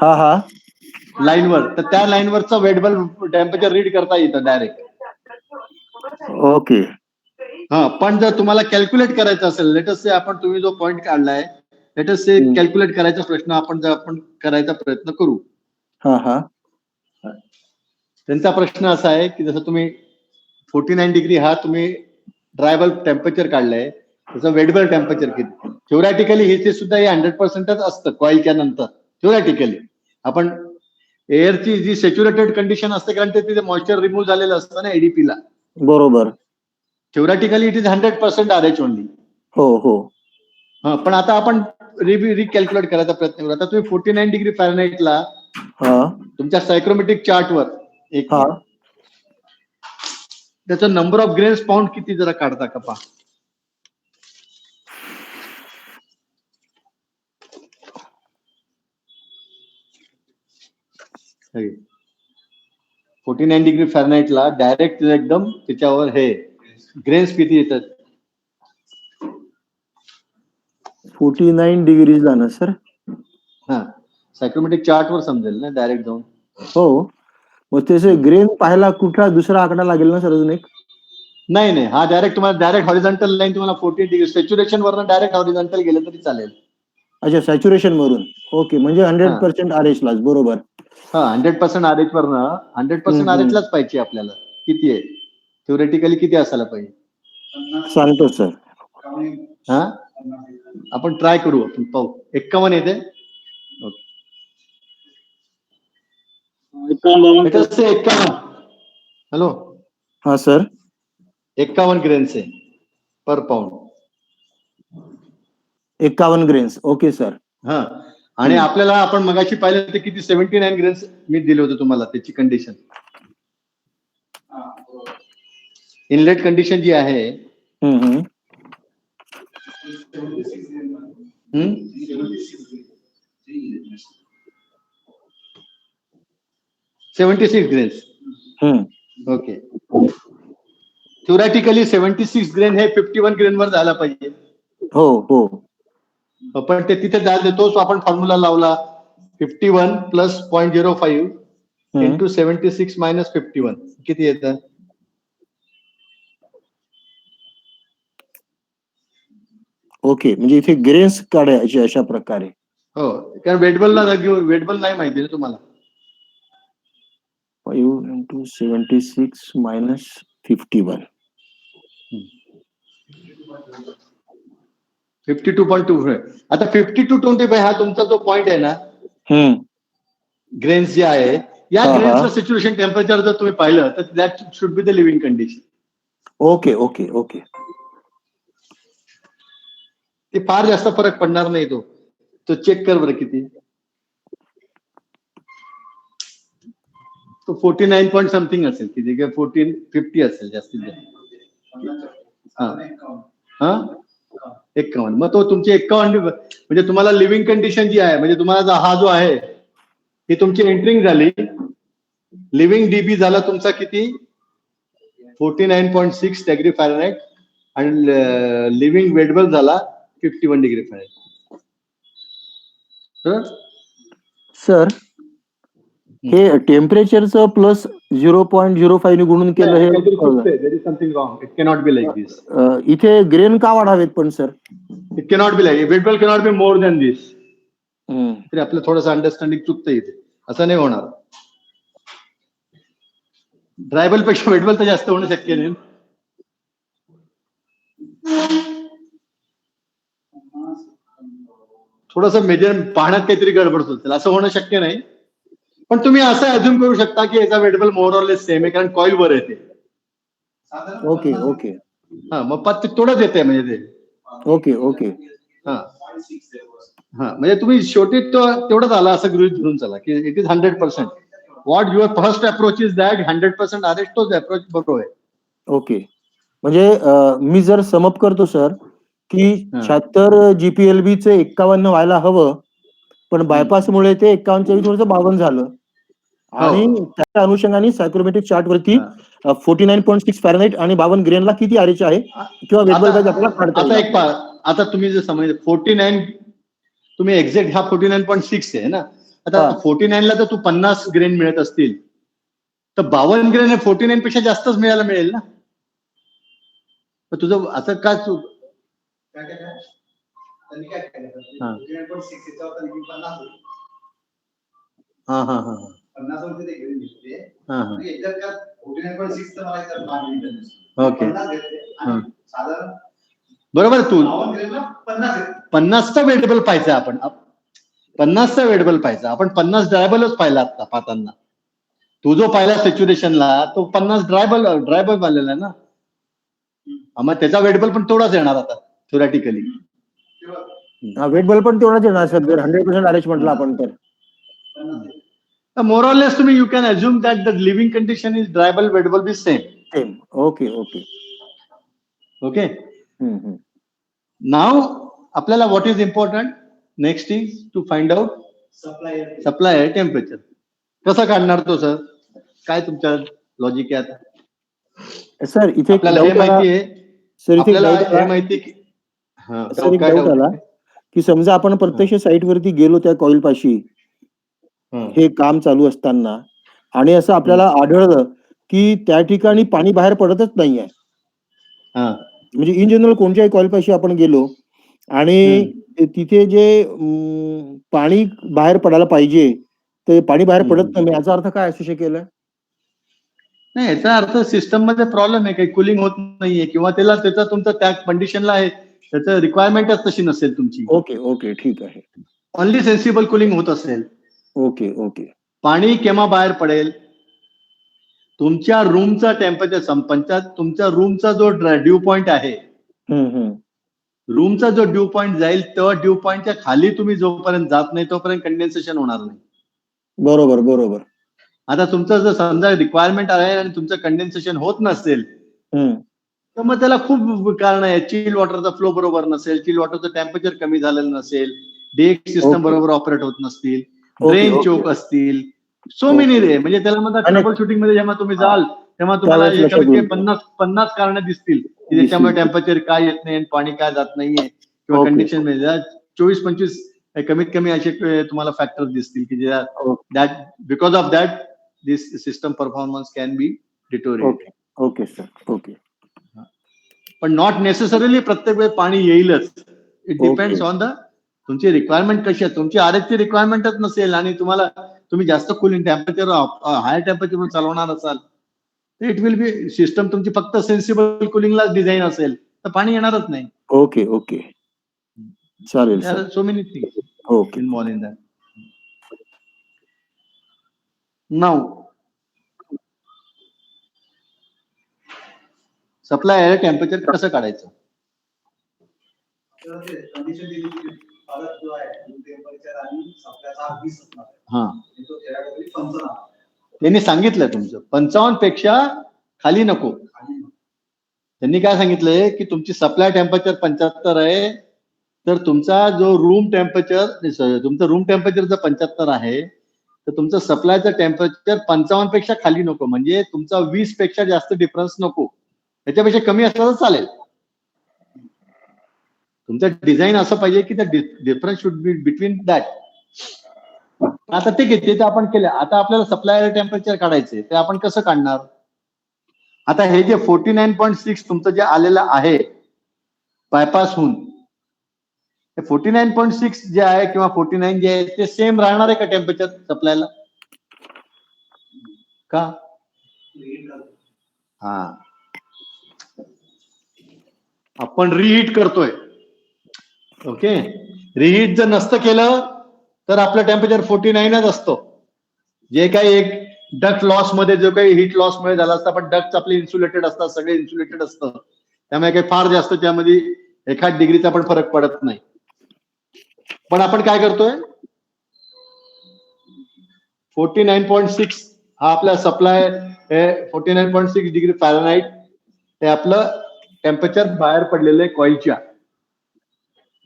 हा हा, लाईनवर, तर त्या लाईनवरचं वेट बल्ब टेम्परेचर रीड करता येतं डायरेक्ट. ओके. हा, पण जर तुम्हाला कॅल्क्युलेट करायचं असेल, लेटस से आपण तुम्ही जो पॉईंट काढलाय, लेटस से कॅल्क्युलेट करायचा प्रश्न आपण करायचा प्रयत्न करू. हा हा, त्यांचा प्रश्न असा आहे की जसं तुम्ही 49 डिग्री हा तुम्ही ड्राय बल्ब टेम्परेचर काढलंय, त्याचं वेट बल्ब टेम्परेचर किती. थ्योरॅटिकली हे सुद्धा 100%च असतं कॉईलच्या नंतर. थ्योरॅटिकली आपण एअरची जी सॅच्युरेटेड कंडिशन असते, कारण ते तिथे मॉइश्चर रिमूव्ह झालेलं असतं ना एडीपीला. बरोबर. थ्योरॅटिकली इट इज 100% आरएच ओनली. हो हो. हा, पण आता आपण रिकॅल्क्युलेट करायचा प्रयत्न करू. आता तुम्ही 49 डिग्री फॅरनहाइटला तुमच्या सायक्रोमेट्रिक चार्टवर एक त्याचं नंबर ऑफ ग्रेन्स पाऊंड किती जरा काढता का पहा. हे 49 डिग्री फॅरनहाइटला डायरेक्ट एकदम त्याच्यावर हे ग्रेन्स किती येतात. 49 डिग्रीजला ना सर. हा, सायक्रोमेट्रिक चार्ट वर समजेल ना डायरेक्ट जाऊन. हो, मग त्याचे ग्रेन पाहायला कुठला दुसरा आकडा लागेल ना सर अजून एक? नाही नाही, हा डायरेक्ट तुम्हाला डायरेक्ट हॉरिझॉन्टल लाईन तुम्हाला 40 डिग्री सॅच्युरेशन वरनं डायरेक्ट हॉरिझॉन्टल गेलं तरी चालेल. अच्छा, सॅच्युरेशन वरून. ओके, म्हणजे 100% आरएच लाच. बरोबर. हा, 100% आरएच वरनं 100% आरएच लाच पाहिजे आपल्याला. किती आहे थ्योरेटिकली किती असायला पाहिजे सांगतो सर. हा, आपण ट्राय करू, आपण पाहू. 51 येते. 51. हॅलो, हा सर. 51 ग्रेन्स आहे पर पाऊंड. 51 ग्रेन्स. Okay sir. हा, आणि आपल्याला आपण मगाशी पाहिलं ते किती 79 ग्रेन्स मी दिले होते तुम्हाला. त्याची कंडिशन इनलेट कंडिशन जी आहे 76 ग्रेन्स. ओके, थ्योरॅटिकली 76 ग्रेन हे 51 ग्रेन वर झाला पाहिजे. हो हो, पण ते तिथे तोच आपण फॉर्म्युला लावला 51 प्लस 0.05 इंटू 76 मायनस 51 किती येतं. ओके, म्हणजे इथे ग्रेन्स काढायचे अशा प्रकारे. हो, कारण वेटबलला वेटबल नाही माहिती ना तुम्हाला. 5 इंटू 76 मायनस 51. 52.25. आता 52.25 हा तुमचा जो पॉइंट आहे ना, ग्रेन्स जे आहे, या ग्रेन्सचं सिच्युएशन टेम्परेचर जर तुम्ही पाहिलं तर that should be the leaving condition. Okay okay okay. ते फार जास्त फरक पडणार नाही. तो चेक कर बरं किती. तो 49 पॉईंट समथिंग असेल, किती 1450 असेल जास्तीत जास्त. हा, 51. मग तो तुमची 51 म्हणजे तुम्हाला लिव्हिंग कंडिशन जी आहे, म्हणजे तुम्हाला हा जो आहे ही तुमची एंट्रिंग झाली. लिव्हिंग डीबी झाला तुमचा किती 49.6 डिग्री फॅरनहाइट आणि लिव्हिंग वेटबल झाला 51 डिग्री फॅरनहाइट. सर सर हे टेम्परेचरचं प्लस 0.05 ने गुणून केलं हे there is something wrong. It cannot be like this. इथे ग्रेन का वाढावेत पण sir? It cannot be like wet bulb cannot be more than this. तरी आपलं थोडंसं अंडरस्टँडिंग चुकतं इथे. असं नाही होणार. ड्रायबल पेक्षा वेटबल तर जास्त होणं शक्य नाही. थोडंसं मेजर पाहण्यात काहीतरी गडबड होतील, असं होणं शक्य नाही. पण तुम्ही असं अज्युम करू शकता की याचा wettable more or less same आहे, कारण कॉईल वर येते. ओके ओके हा, मग थोडंच येते म्हणजे ते. ओके ओके हा हा, म्हणजे तुम्ही शेवटी तेवढंच आला असं गृहीत धरून चला की it is 100%. What your first approach is that 100% arrest तोच अप्रोच बरोबर आहे. ओके. म्हणजे मी जर समअप करतो सर की हा. 76 GPLB चे 51 व्हायला हवं, पण बायपासमुळे ते 51 थोडंसं 52 झालं. आणि त्याच्या अनुषंगाने सायक्रोमेट्रिक चार्ट वरती 49.6 फॅरनाईट आणि 52 ग्रेनला किती आरएच आहे किंवा वेटबल पाहिजे आपल्याला काढता आता येईल. एक आता तुम्ही जर समज 49 तुम्ही एक्झॅक्ट हा 49.6 आहे ना. आता हा. 49 ला तर तू 50 ग्रेन मिळत असतील तर 52 ग्रेन हे 49 पेक्षा जास्तच मिळायला मिळेल ना. तर तुझं असं का हा. हा हा हा 50 वरती ते घेऊन घेतले. हा हा याच्यात का 49.6 तर मला इथं मागणी ओके. 50 घेतले आणि साधारण बरोबर तू 52 ग्रेडला 50 घेतले. 50चा वेटेबल पाहिजे आपण. 50चा वेटेबल पाहिजे आपण. 50 ड्रायबलच पाहिला आता पाहताना. तू जो पाहिला सॅच्युरेशनला तो 50 ड्रायबल आलेला आहे ना. मग त्याचा वेटेबल पण तेवढाच येणार आता थ्योरेटिकली. वेटबल पण तेवढाच येणार सर जर 100% आरएच म्हटलं आपण तर. मोर ऑर लेस तुम्ही you can assume that the leaving condition is dry bulb wet bulb be same. Same. Okay okay okay. Now आपल्याला what is important next is to find out supply air temperature. कसं काढणार तो sir? काय तुमच्या logic आहे आता? Sir इथे एक आपल्याला हे doubt आला. माहिती आहे. सर इथे आपल्याला डाऊट हे आला. माहिती की सर एक काय डाऊट आला की समजा आपण प्रत्यक्ष साईट वरती गेलो त्या कॉईल पाशी हे काम चालू असताना आणि असं आपल्याला आढळलं की त्या ठिकाणी पाणी बाहेर पडतच नाहीये. म्हणजे इन जनरल कोणत्याही कॉईल पाशी आपण गेलो आणि तिथे जे पाणी बाहेर पडायला पाहिजे ते पाणी बाहेर पडत नाही, याचा अर्थ काय असू शकेल? नाही, याचा अर्थ सिस्टम मध्ये प्रॉब्लेम आहे, काही कुलिंग होत नाहीये किंवा त्याचा तुमचा त्या कंडिशनला आहे त्याचं रिक्वायरमेंटच तशी नसेल तुमची. ओके ओके ठीक आहे. ओनली सेन्सिबल कुलिंग होत असेल. Okay okay. पाणी केव्हा बाहेर पडेल? तुमच्या रूमचा टेम्परेचर तुमच्या रूमचा जो ड्यू पॉइंट आहे रूमचा जो ड्यू पॉइंट जाईल तो ड्यू पॉइंटच्या खाली तुम्ही जोपर्यंत जात नाही तोपर्यंत कंडेन्सेशन होणार नाही. बरोबर बरोबर. आता तुमचं जर समजा रिक्वायरमेंट आहे आणि तुमचं कंडेन्सेशन होत नसेल तर मग त्याला खूप कारण आहे. चिल वॉटरचा फ्लो बरोबर नसेल, चिल वॉटरचं टेम्परेचर कमी झालेलं नसेल, डेक सिस्टम बरोबर ऑपरेट होत नसतील, ड्रेन चोक असतील, सो मेनी रे. म्हणजे त्याला म्हणतात ट्रबल शूटिंग मध्ये जेव्हा तुम्ही जाल तेव्हा तुम्हाला कमीत कमी 50 कारण दिसतील की ज्याच्यामुळे टेम्परेचर काय येत नाही, पाणी काय जात नाहीये किंवा कंडिशन मध्ये 24-25 कमीत कमी असे तुम्हाला फॅक्टर दिसतील की that because of that this system performance can be deteriorated. Okay sir okay. पण नॉट नेसेसरीली प्रत्येक वेळी पाणी येईलच. इट डिपेंड्स ऑन द तुमची रिक्वायरमेंट कशी आहे. तुमची आरएचची रिक्वायरमेंटच नसेल आणि तुम्ही जास्त कुलिंग टेम्परेचर हायर टेम्परेचर चालवणार असाल तर इट विल बी सिस्टम तुमची फक्त सेन्सिबल कुलिंगला डिझाईन असेल तर पाणी येणारच नाही. ओके ओके चालेल sir. So many things okay. Involve in that. Now supply air temperature कसं काढायचं? कंडिशन दिली की पालक जो आहे टेम्परेचर आणि सप्लायचा 20 असणार आहे. तो theoretically 55. त्यांनी सांगितलं तुमचं 55 पेक्षा खाली नको. त्यांनी काय सांगितलंय की तुमची सप्लाय टेम्परेचर 75 आहे तर तुमचा जो रूम टेम्परेचर जर 75 आहे तर तुमचं सप्लायचं टेम्परेचर 55 पेक्षा खाली नको. म्हणजे तुमचा 20 पेक्षा जास्त डिफरन्स नको, त्याच्यापेक्षा कमी असला तर चालेल. तुमचं डिझाईन असं पाहिजे की the difference should be between that आता ठीक आहे, ते तर आपण केलं. आता आपल्याला सप्लाय एअर टेम्परेचर काढायचे, ते आपण कसं काढणार? आता हे जे 49.6 तुमचं जे आलेलं आहे बायपास होऊन, 49.6 जे आहे किंवा 49 जे आहे ते सेम राहणार आहे का टेम्परेचर सप्लायला? का? हा, आपण रिहीट करतोय. ओके, रिहीट जर नसतं केलं तर आपलं टेम्परेचर 49च असतो. जे काही एक डक्ट लॉस मध्ये जो काही हीट लॉस मुळे झाला असता, पण डक्ट आपले इन्सुलेटेड असतात, सगळे इन्सुलेटेड असतं, त्यामुळे काही फार जास्त त्यामध्ये 1 डिग्रीचा पण फरक पडत नाही. पण आपण काय करतोय, 49.6 हा आपला सप्लाय 49.6 डिग्री फॅरनहाइट हे आपलं टेम्परेचर बाहेर पडलेलं आहे कॉईलच्या.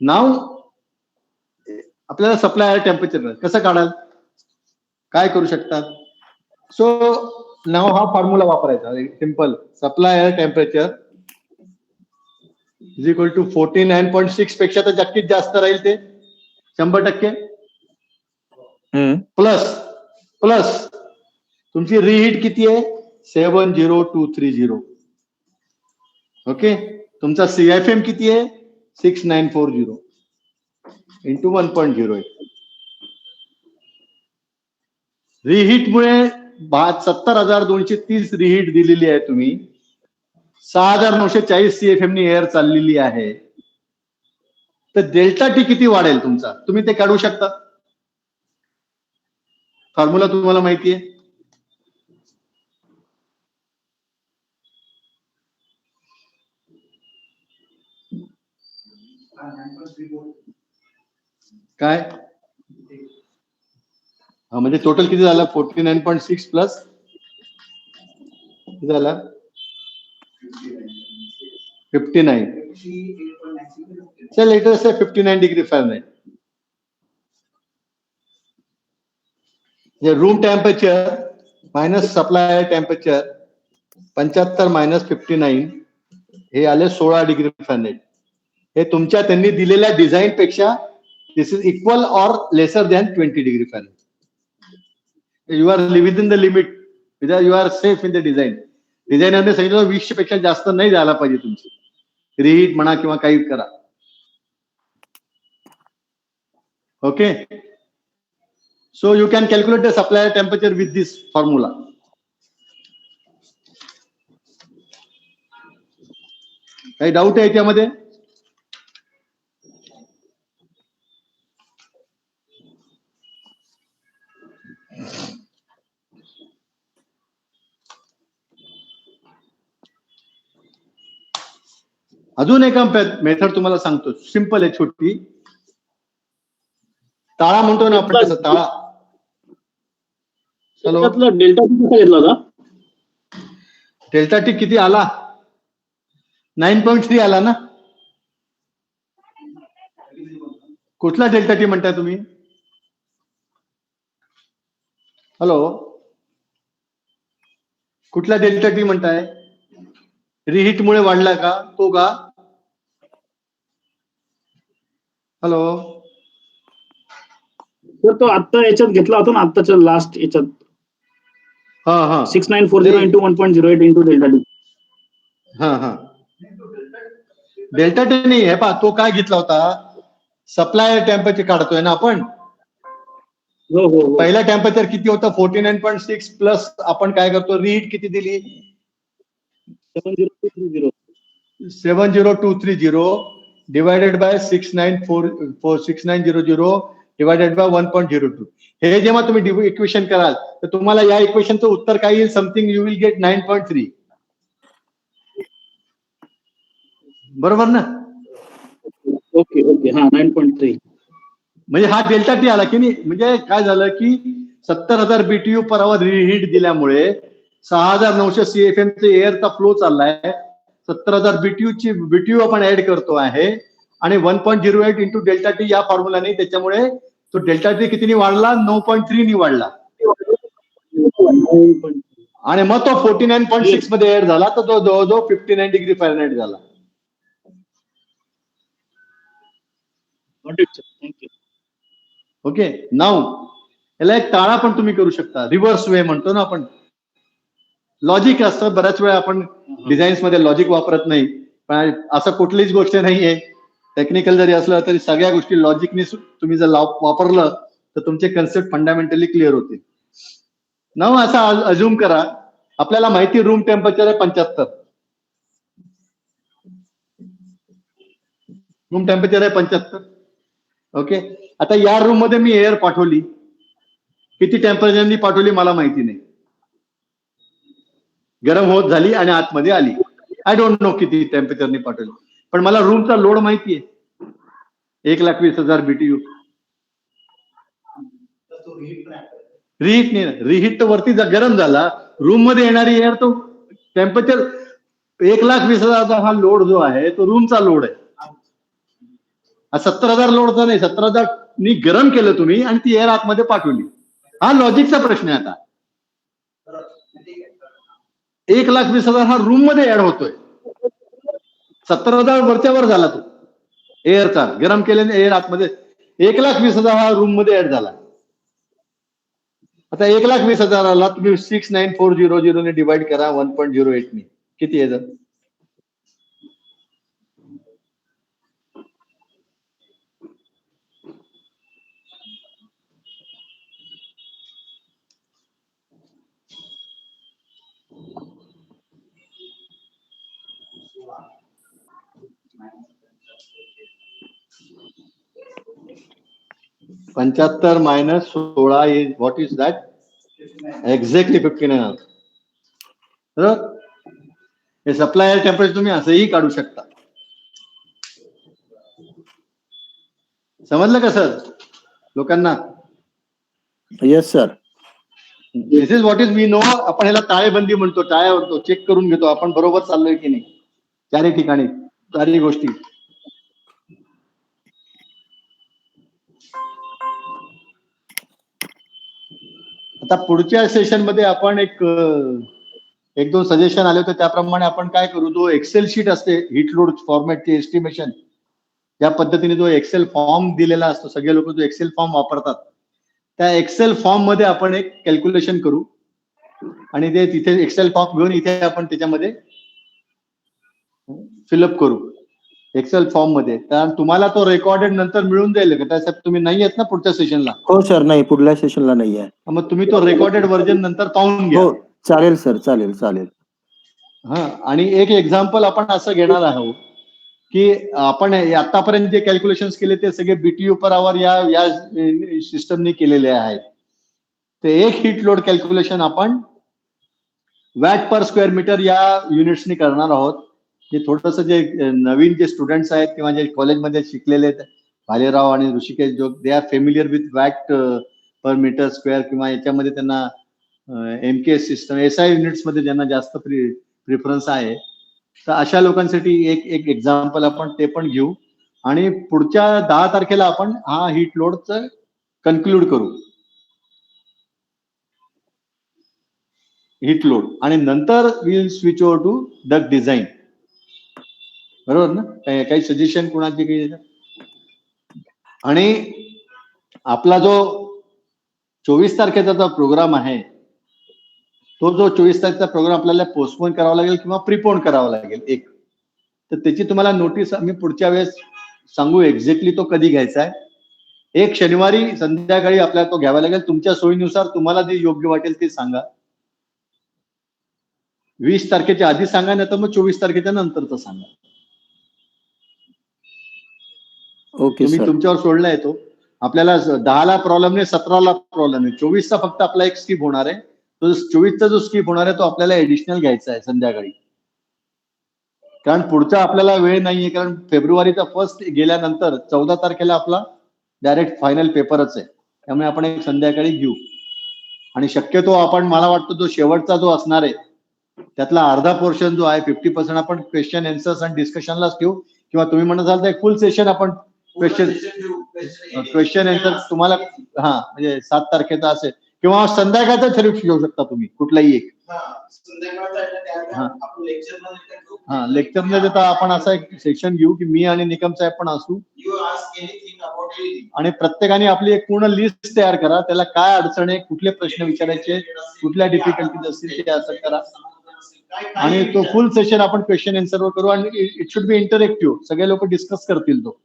नाव आपल्याला सप्लाय एअर टेम्परेचर कसं काढाल, काय करू शकतात? सो नाव हा फॉर्म्युला वापरायचा, simple. Supply air temperature is equal to 49.6 पेक्षा तर जास्तीत जास्त राहील ते 100%, प्लस तुमची रिहीट किती आहे? 70230. ओके, तुमचा CFM किती आहे? 6940 इंटू 1.08. रिहीट मुळे 70,230 रिहीट दिलेली आहे तुम्ही, 6,940 CFM नी एअर चाललेली आहे, तर डेल्टा टी किती वाढेल तुमचा? तुम्ही ते काढू शकता. फॉर्म्युला तुम्हाला माहिती आहे. काय? हा, म्हणजे टोटल किती झालं? 49.6 प्लस किती झाला? 59. चल, लेट अस से 59 degree Fahrenheit. Room temperature minus supply temperature 75 minus 59 हे आले 16 डिग्री फॅरनहाइट. हे तुमच्या त्यांनी दिलेल्या डिझाईन पेक्षा this is equal or lesser than 20 degree Fahrenheit. You are live in the limit, you are safe in the design. डिझायनरने सांगितलं 20 पेक्षा जास्त नाही झाला पाहिजे तुमची रिहीट म्हणा किंवा काही करा. Okay, so you can calculate the supply temperature with this formula. काही डाऊट आहे त्यामध्ये? अजून एका मेथड तुम्हाला सांगतो, सिंपल आहे, छोटी. ताळा म्हणतो ना आपण, तसं ताळा. हॅलो, डेल्टा टी कसा घेतला होता? डेल्टा टी किती आला? 9.3 आला ना. कुठला डेल्टा टी म्हणताय तुम्ही? हॅलो, कुठला डेल्टा टी म्हणताय? रिहीट मुळे वाढला का तो का? हॅलो, तर तो आता याच्यात घेतला होता ना, आताच्या लास्ट याच्यात. हा 6940 इंटू 1.08 इंटू डेल्टा टी. हा डेल्टा टी नाही आहे पा, तो काय घेतला होता? सप्लाय टेम्परेचर काढतोय ना आपण. हो. पहिला टेम्परेचर किती होतं? 49.6 प्लस आपण काय करतो, रिहीट किती दिली? 70230. 70230 डिवायडेड बाय 6900 डिवायडेड बाय 1.02. हे जेव्हा तुम्ही इक्वेशन कराल तर तुम्हाला या इक्वेशनचं उत्तर काय येईल? Something you will get 9.3. बरोबर ना? ओके, हा 9.3. म्हणजे हा डेल्टा टी आला की नाही. म्हणजे काय झालं की 70,000 BTU पर आवर रिहीट दिल्यामुळे 6,900 CFM चे एअरचा फ्लो चाललाय. 70,000 BTU आपण ऍड करतो आहे आणि 1.08 इंटू डेल्टा टी या फॉर्म्युलाने, त्याच्यामुळे तो डेल्टा टी कितीनी वाढला? 9.3 नी वाढला. आणि मग तो 49.6 मध्ये ऍड झाला, तर तो जवळजवळ 59 डिग्री फॅरनहाइट झाला. थँक्यू. ओके, नाव याला एक टाळा पण तुम्ही करू शकता, रिव्हर्स वे म्हणतो ना आपण. लॉजिक असतं, बऱ्याच वेळा आपण डिझाईन्स मध्ये लॉजिक वापरत नाही, पण असं कुठलीच गोष्ट नाहीये. टेक्निकल जरी असलं तरी सगळ्या गोष्टी लॉजिकने तुम्ही जर वापरलं तर तुमचे कन्सेप्ट फंडामेंटली क्लिअर होतील. नाव असा अज्युम करा, आपल्याला माहिती रूम टेम्परेचर आहे 75. रूम टेम्परेचर आहे 75. ओके, आता या रूम मध्ये मी एअर पाठवली, किती टेम्परेचरनी पाठवली मला माहिती नाही, गरम होत झाली आणि आतमध्ये आली. आय डोंट नो किती टेम्परेचरनी पाठवली, पण मला रूमचा लोड माहितीये 1,20,000 BTU. रिहीट नाही, रिहीट तर वरती गरम झाला, रूम मध्ये येणारी एअर तो टेम्परेचर 1,20,000 हा लोड जो आहे तो रूमचा लोड आहे. 70,000 लोडचा नाही, 70,000 नी गरम केलं तुम्ही आणि ती एअर आतमध्ये पाठवली. हा लॉजिकचा प्रश्न आहे. आता 1,20,000 हा रूम मध्ये ऍड होतोय, 70,000 वरच्या वर झाला तो एअरचा, गरम केल्याने एअर आतमध्ये. 1,20,000 हा रूम मध्ये ऍड झाला. आता 1,20,000 तुम्ही 69400 ने डिवाइड करा 1.08 ने, किती येतं? $75 minus 16 is what is that? Exactly 59. बरोबर, हे सप्लाय टेम्परेचर तुम्ही असंही काढू शकता. समजलं का सर लोकांना? Yes sir. This is what is we know. आपण ह्याला टाळेबंदी म्हणतो, टाळ्या म्हणतो, चेक करून घेतो आपण बरोबर चाललोय की नाही चारही ठिकाणी, चारही गोष्टी. आता पुढच्या सेशन मध्ये आपण एक दोन सजेशन आले होते, त्याप्रमाणे आपण काय करू, जो एक्सेल शीट असते हीट लोड फॉर्मॅटची एस्टिमेशन, या पद्धतीने जो एक्सेल फॉर्म दिलेला असतो, सगळे लोक जो एक्सेल फॉर्म वापरतात, त्या एक्सेल फॉर्म मध्ये आपण एक कॅल्क्युलेशन करू आणि ते तिथे एक्सेल फॉर्म घेऊन इथे आपण त्याच्यामध्ये फिलअप करू एक्सेल फॉर्म मध्ये. तर तुम्हाला तो रेकॉर्डेड नंतर मिळून जाईल का? त्यासाठी तुम्ही नाही आहेत ना पुढच्या सेशनला? हो सर, नाही, पुढल्या सेशनला नाही आहे. मग तुम्ही तो रेकॉर्डेड व्हर्जन नंतर पाहून घ्या. हो चालेल सर, चालेल चालेल. हा, आणि एक एक्झाम्पल आपण असं घेणार आहोत की आपण आतापर्यंत जे कॅल्क्युलेशन केले ते सगळे BTU पर आवर या सिस्टमने केलेले आहेत. ते एक हीट लोड कॅल्क्युलेशन आपण वॅट पर स्क्वेअर मीटर या युनिट्सनी करणार आहोत. जे थोडस जे नवीन जे स्टुडंट्स आहेत किंवा जे कॉलेजमध्ये शिकलेले आहेत, भालेराव आणि Hrishikesh Jog, they are familiar with watt per meter square, किंवा याच्यामध्ये त्यांना MKS सिस्टम SI युनिट्स मध्ये ज्यांना जास्त प्रिफरन्स आहे, तर अशा लोकांसाठी एक एक्झाम्पल आपण ते पण घेऊ आणि पुढच्या 10 तारखेला आपण हा हीट लोडचं कन्क्लूड करू, हीट लोड, आणि नंतर will switch over to duct design. बरोबर ना? काही सजेशन कोणाची काही? आणि आपला जो 24 तारखेचा जो प्रोग्राम आहे, तो जो 24 तारखेचा प्रोग्राम आपल्याला पोस्टपोन करावा लागेल किंवा प्रिपोन करावा लागेल एक, तर त्याची तुम्हाला नोटीस आम्ही पुढच्या वेळेस सांगू एक्झॅक्टली तो कधी घ्यायचा आहे. एक शनिवारी संध्याकाळी आपल्याला तो घ्यावा लागेल. तुमच्या सोयीनुसार तुम्हाला जे योग्य वाटेल ते सांगा. 20 तारखेच्या आधी सांगा, नाही तर मग 24 तारखेच्या नंतरचं सांगा. ओके तुम्ही सर. तुमच्यावर सोडला येतो. आपल्याला 10ला प्रॉब्लेम नाही, 17ला प्रॉब्लेम नाही, 24चा फक्त आपला एक स्किप होणार आहे. तो 24चा जो स्किप होणार आहे तो आपल्याला एडिशनल घ्यायचा आहे संध्याकाळी, कारण पुढचा आपल्याला वेळ नाहीये. कारण फेब्रुवारीचा फर्स्ट गेल्यानंतर 14 तारखेला आपला डायरेक्ट फायनल पेपरच आहे. त्यामुळे आपण एक संध्याकाळी घेऊ आणि शक्यतो आपण, मला वाटतं जो शेवटचा जो असणार आहे त्यातला अर्धा पोर्शन जो आहे 50% आपण क्वेश्चन आन्सर्स आणि डिस्कशनलाच ठेवू, किंवा तुम्ही म्हणत असाल तर एक फुल सेशन आपण क्वेश्चन आन्सर तुम्हाला, हा म्हणजे 7 तारखेचा असेल किंवा संध्याकाळचा ठरवू घेऊ शकता तुम्ही कुठलाही एक. हा, लेक्चर मध्ये देता आपण असा एक सेक्शन घेऊ की मी आणि निकम साहेब पण असू. आणि प्रत्येकाने आपली एक पूर्ण लिस्ट तयार करा. त्याला काय अडचण आहे, कुठले प्रश्न विचारायचे, कुठल्या डिफिकल्टीज असतील ते असं करा. आणि तो फुल सेशन आपण क्वेश्चन आन्सर करू आणि इट शुड बी इंटरॅक्टिव्ह. सगळे लोक डिस्कस करतील तो.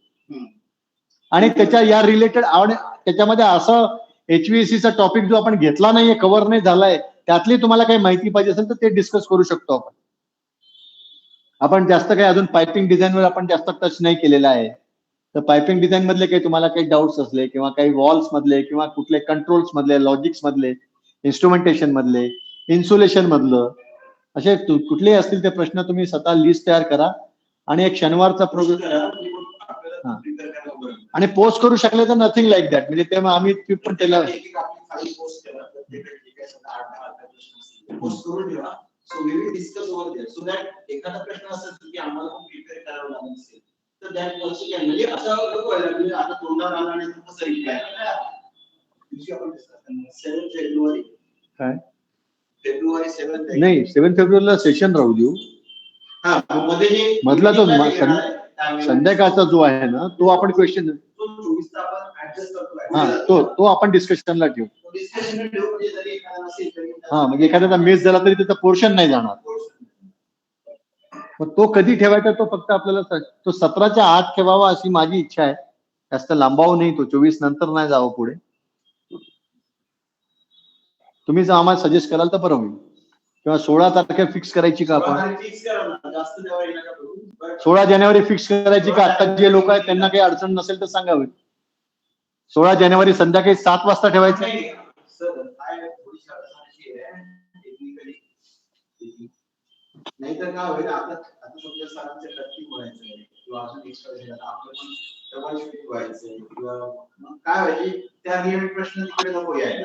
आणि त्याच्या या रिलेटेड त्याच्यामध्ये असं HVAC चा टॉपिक जो आपण घेतला नाहीये, कव्हर नाही झालाय, त्यातली तुम्हाला काही माहिती पाहिजे असेल तर ते डिस्कस करू शकतो आपण. आपण जास्त काही अजून पायपिंग डिझाईनवर आपण जास्त टच नाही केलेला आहे. तर पायपिंग डिझाईन मधले काही तुम्हाला काही डाऊट्स असले किंवा काही वॉल्स मधले किंवा कुठले कंट्रोल्स मधले, लॉजिक्स मधले, इन्स्ट्रुमेंटेशन मधले, इन्सुलेशन मधलं, असे कुठलेही असतील ते प्रश्न तुम्ही स्वतः लिस्ट तयार करा आणि एक शनिवारचा प्रोग्राम आणि पोस्ट करू शकले तर नथिंग लाईक दॅट. म्हणजे तेव्हा आम्ही पण त्याला so we will discuss over there so that एखादा प्रश्न असेल की आम्हाला पण प्रिपेअर करावं लागेल असेल तर दॅट ऑल्सो कॅन. म्हणजे असं नको व्हायला म्हणजे आता तोंडावर आला आणि कसं रिप्लाय दिवशी आपण डिस्कस करणार 7 फेब्रुवारी. काय फेब्रुवारी 7 नाही, 7 फेब्रुवारीला सेशन राहू देऊ. हा मध्ये जे मधला तो संध्याकाळचा जो आहे ना, तो आपण क्वेश्चन 24 चा आपण ऍडजस्ट करतो. हा, तो आपण डिस्कशनला ठेवू. डिस्कशन ठेवू म्हणजे जरी एखादा नसेल तरी हा, म्हणजे एखाद्याचा मिस झाला तरी त्याचा पोर्शन नाही जाणार. मग तो कधी ठेवायचा तो फक्त आपल्याला तो 17च्या आत ठेवावा अशी माझी इच्छा आहे. जास्त लांबावं नाही तो, 24 नंतर नाही जावं पुढे. तुम्ही जर आम्हाला सजेस्ट कराल तर बरं होईल. किंवा 16 तारखेला फिक्स करायची का आपण? 16 जानेवारी फिक्स करायची का? आता जे लोक आहेत त्यांना काही अडचण नसेल तर सांगावे. 16 जानेवारी संध्याकाळी 7 वाजता ठेवायचं. नाहीतर काय होईल आता समजा सरांचे टक्की बोलायचं किंवा अजून एक्स्ट्रा आपलं पण डबल शिफ्ट व्हायचं किंवा काय व्हायचे त्या नियमित प्रश्न तिकडे नको यायला.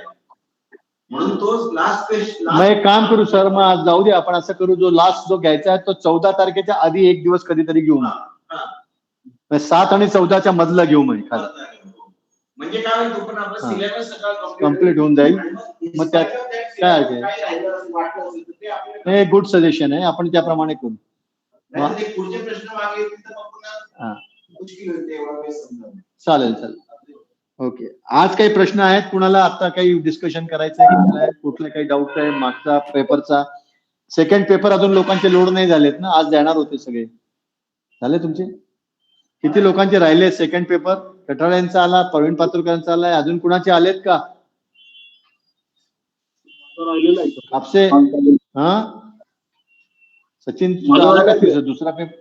म्हणून तोच लास्ट क्वेश्चन. मग एक काम करू सर, मग आज जाऊ दे. आपण असं करू, जो लास्ट जो घ्यायचा आहे तो 14 तारखेच्या आधी एक दिवस कधीतरी घेऊ. मग 7 आणि 14च्या मधलं घेऊ. मग म्हणजे काय होईल तो पण आपला सिलेबस सगळा कम्प्लीट होऊन जाईल. मग त्यात काय आहे, गुड सजेशन आहे, आपण त्याप्रमाणे करू. पुढचे प्रश्न मागे चालेल चालेल. ओके, आज काही प्रश्न आहेत कुणाला? आता काही डिस्कशन करायचं आहे? कुठला काही डाऊट आहे मागचा पेपरचा? सेकंड पेपर अजून लोकांचे लोड नाही झालेत ना, आज देणार होते सगळे. झाले तुमचे? किती लोकांचे राहिले सेकंड पेपर? कठाळ्यांचा आला, प्रवीण पातुरकरांचा आलाय, अजून कुणाचे आलेत का? आपसे हा सचिन आला का दुसरा पेपर?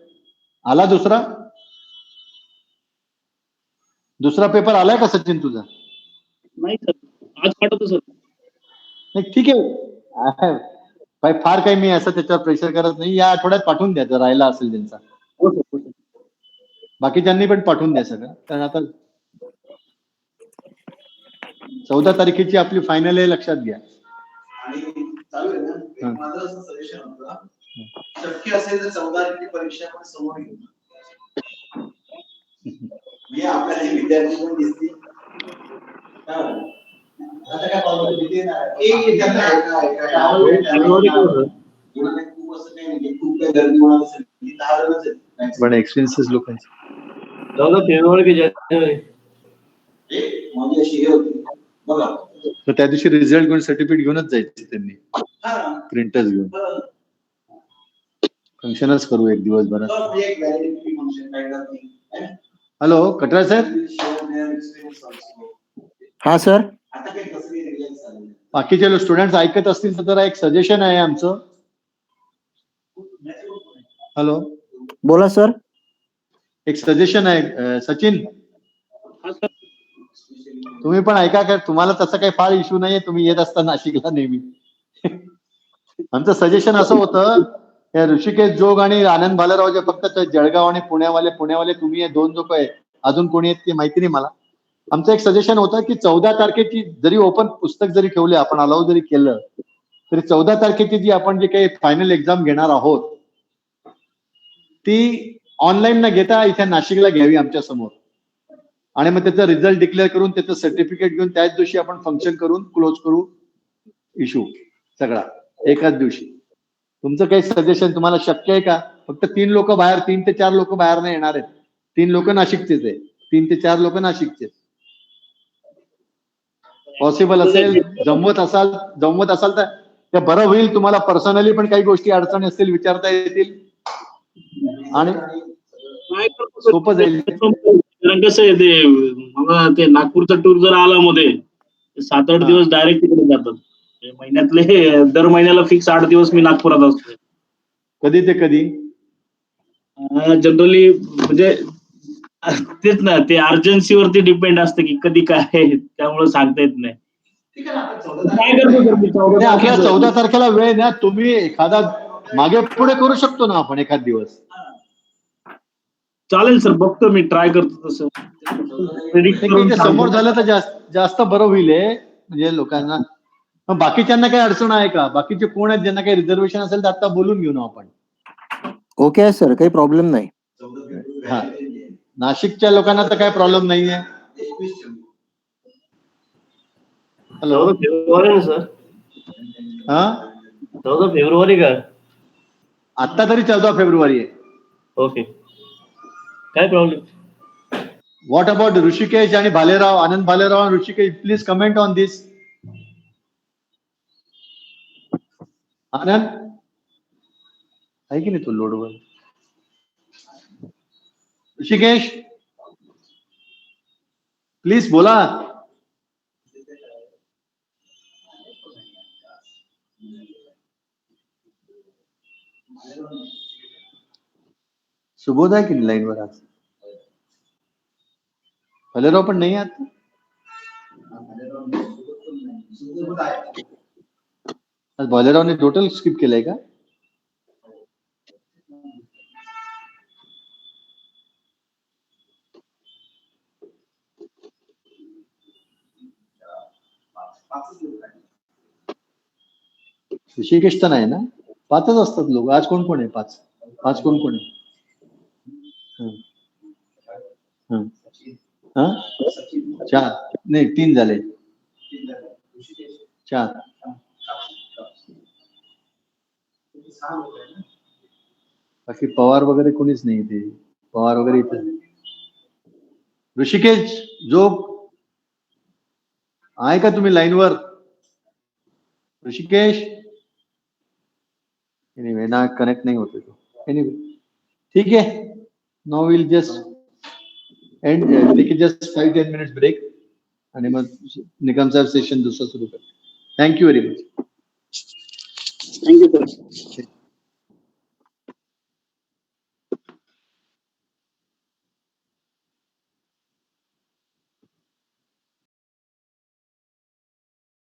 आला दुसरा पेपर आलाय का सचिन तुझा? नाही सर, आज पाठवतो सर. नाही ठीक आहे भाई, फार काही मी असं त्याच्यावर प्रेशर करत नाही. या आठवड्यात पाठवून द्या जर राहिला असेल त्यांचा. बाकीच्यांनी पण पाठवून द्या सगळं. कारण आता 14 तारखेची आपली फायनल आहे, लक्षात घ्या. आणि चालू आहे ना, माझं असं सजेशन होतं, शक्य असेल तर 14 तारखेची परीक्षा आपण समोर घेऊ. म्हणजे आपल्याला विद्यार्थी पण दिसतील. आता काय प्रॉब्लेम तिथे एक खूप असं काही नाही, खूप काही गर्दी होणार असेल 10 जणच आहेत पण एक्सपेन्सेस लोकांचे. 14 फेब्रुवारी की जानेवारी माझी अशी हे होती बघा. तर त्या दिवशी रिझल्ट घेऊन सर्टिफिकेट घेऊनच जायचे त्यांनी, प्रिंटर्स घेऊन. फंक्शनच करू एक दिवसभरात. हॅलो कटरा साहेब. हा सर. बाकीचे स्टुडंट ऐकत असतील तर जरा एक सजेशन आहे आमचं. हॅलो बोला सर. एक सजेशन आहे सचिन, तुम्ही पण ऐका. का तुम्हाला तसं काही फार इश्यू नाहीये, तुम्ही येत असता नाशिकला नेहमी. आमचं सजेशन असं होतं, ऋषिकेश जोग आणि आनंद भालेराव जे फक्त जळगाव आणि पुण्यावाले तुम्ही 2 लोक आहे, अजून कोणी आहेत ते माहिती नाही मला. आमचं एक सजेशन होतं की 14 तारखेची जरी ओपन पुस्तक जरी ठेवले, आपण अलाउ जरी केलं तरी 14 तारखेची जी आपण जे काही फायनल एक्झाम घेणार आहोत ती ऑनलाईन न घेता इथे नाशिकला घ्यावी आमच्या समोर. आणि मग त्याचा रिझल्ट डिक्लेअर करून त्याचं सर्टिफिकेट घेऊन त्याच दिवशी आपण फंक्शन करून क्लोज करू इश्यू सगळा एकाच दिवशी. तुमचं काही सजेशन तुम्हाला शक्य आहे का? फक्त 3 लोक बाहेर, 3 ते 4 लोक बाहेर नाही येणार आहेत. 3 लोक नाशिकचेच आहे. 3 ते 4 लोक नाशिकचे. पॉसिबल असेल, जमवत असाल तर ते बरं होईल. तुम्हाला पर्सनली पण काही गोष्टी अडचणी असतील विचारता येतील आणि सोपं जाईल. कारण कसं आहे ते, मला ते नागपूरचा टूर जर आला मध्ये 7-8 दिवस डायरेक्ट तिकडे जातात. महिन्यातले दर महिन्याला फिक्स 8 दिवस मी नागपुरात असतो. कधी ते कधी जनरली म्हणजे तेच ना, ते अर्जन्सीवरती डिपेंड असतं की कधी काय, त्यामुळे सांगता येत नाही. ठीक आहे ना, आपण काय करतो सर मी 14 आपल्या तारखेला? 14 तारखेला वेळ द्या. तुम्ही एखादा मागे पुढे करू शकतो ना आपण एखाद दिवस. चालेल सर, बघतो मी, ट्राय करतो तसं. Predict करून ते समोर सांगतो. झालं तर जास्त बरं होईल म्हणजे लोकांना. मग बाकीच्यांना काही अडचण आहे का? बाकीचे कोण आहेत ज्यांना काही रिझर्वेशन असेल तर आता बोलून घेऊ ना आपण. ओके आहे सर, काही प्रॉब्लेम नाही. हा, नाशिकच्या लोकांना तर काही प्रॉब्लेम नाहीये. हॅलो, 14 फेब्रुवारी ना सर? हा, 14 फेब्रुवारी का? आता तरी 14 फेब्रुवारी आहे. ओके, काय प्रॉब्लेम? व्हॉट अबाउट ऋषिकेश आणि भालेराव, आनंद भालेराव आणि ऋषिकेश, प्लीज कमेंट ऑन दिस. आनंद आहे की नाही तो लोडवर? ऋषिकेश प्लीज बोला. सुबोध आहे की नाही लाईनवर आज? भालेराव पण नाही आता. आज भालेरावने टोटल स्किप केलंय का? ऋषिकेश तर नाही ना? 5च असतात लोक. आज कोण कोण आहे? 5 कोण कोण आहे? हा, 4 नाही, 3 झाले. 4. बाकी पवार वगैरे कोणीच नाही ते. पवार वगैरे इथे. ऋषिकेश जोग आहे का तुम्ही लाईनवर? ऋषिकेश एनिवे ना, कनेक्ट नाही होते तो. एनिवे ठीक आहे. Now will just end, take just 5-10 minutes break आणि मग निकम साहेब सेशन दुसरं सुरू कर. Thank you very much. Thank you sir.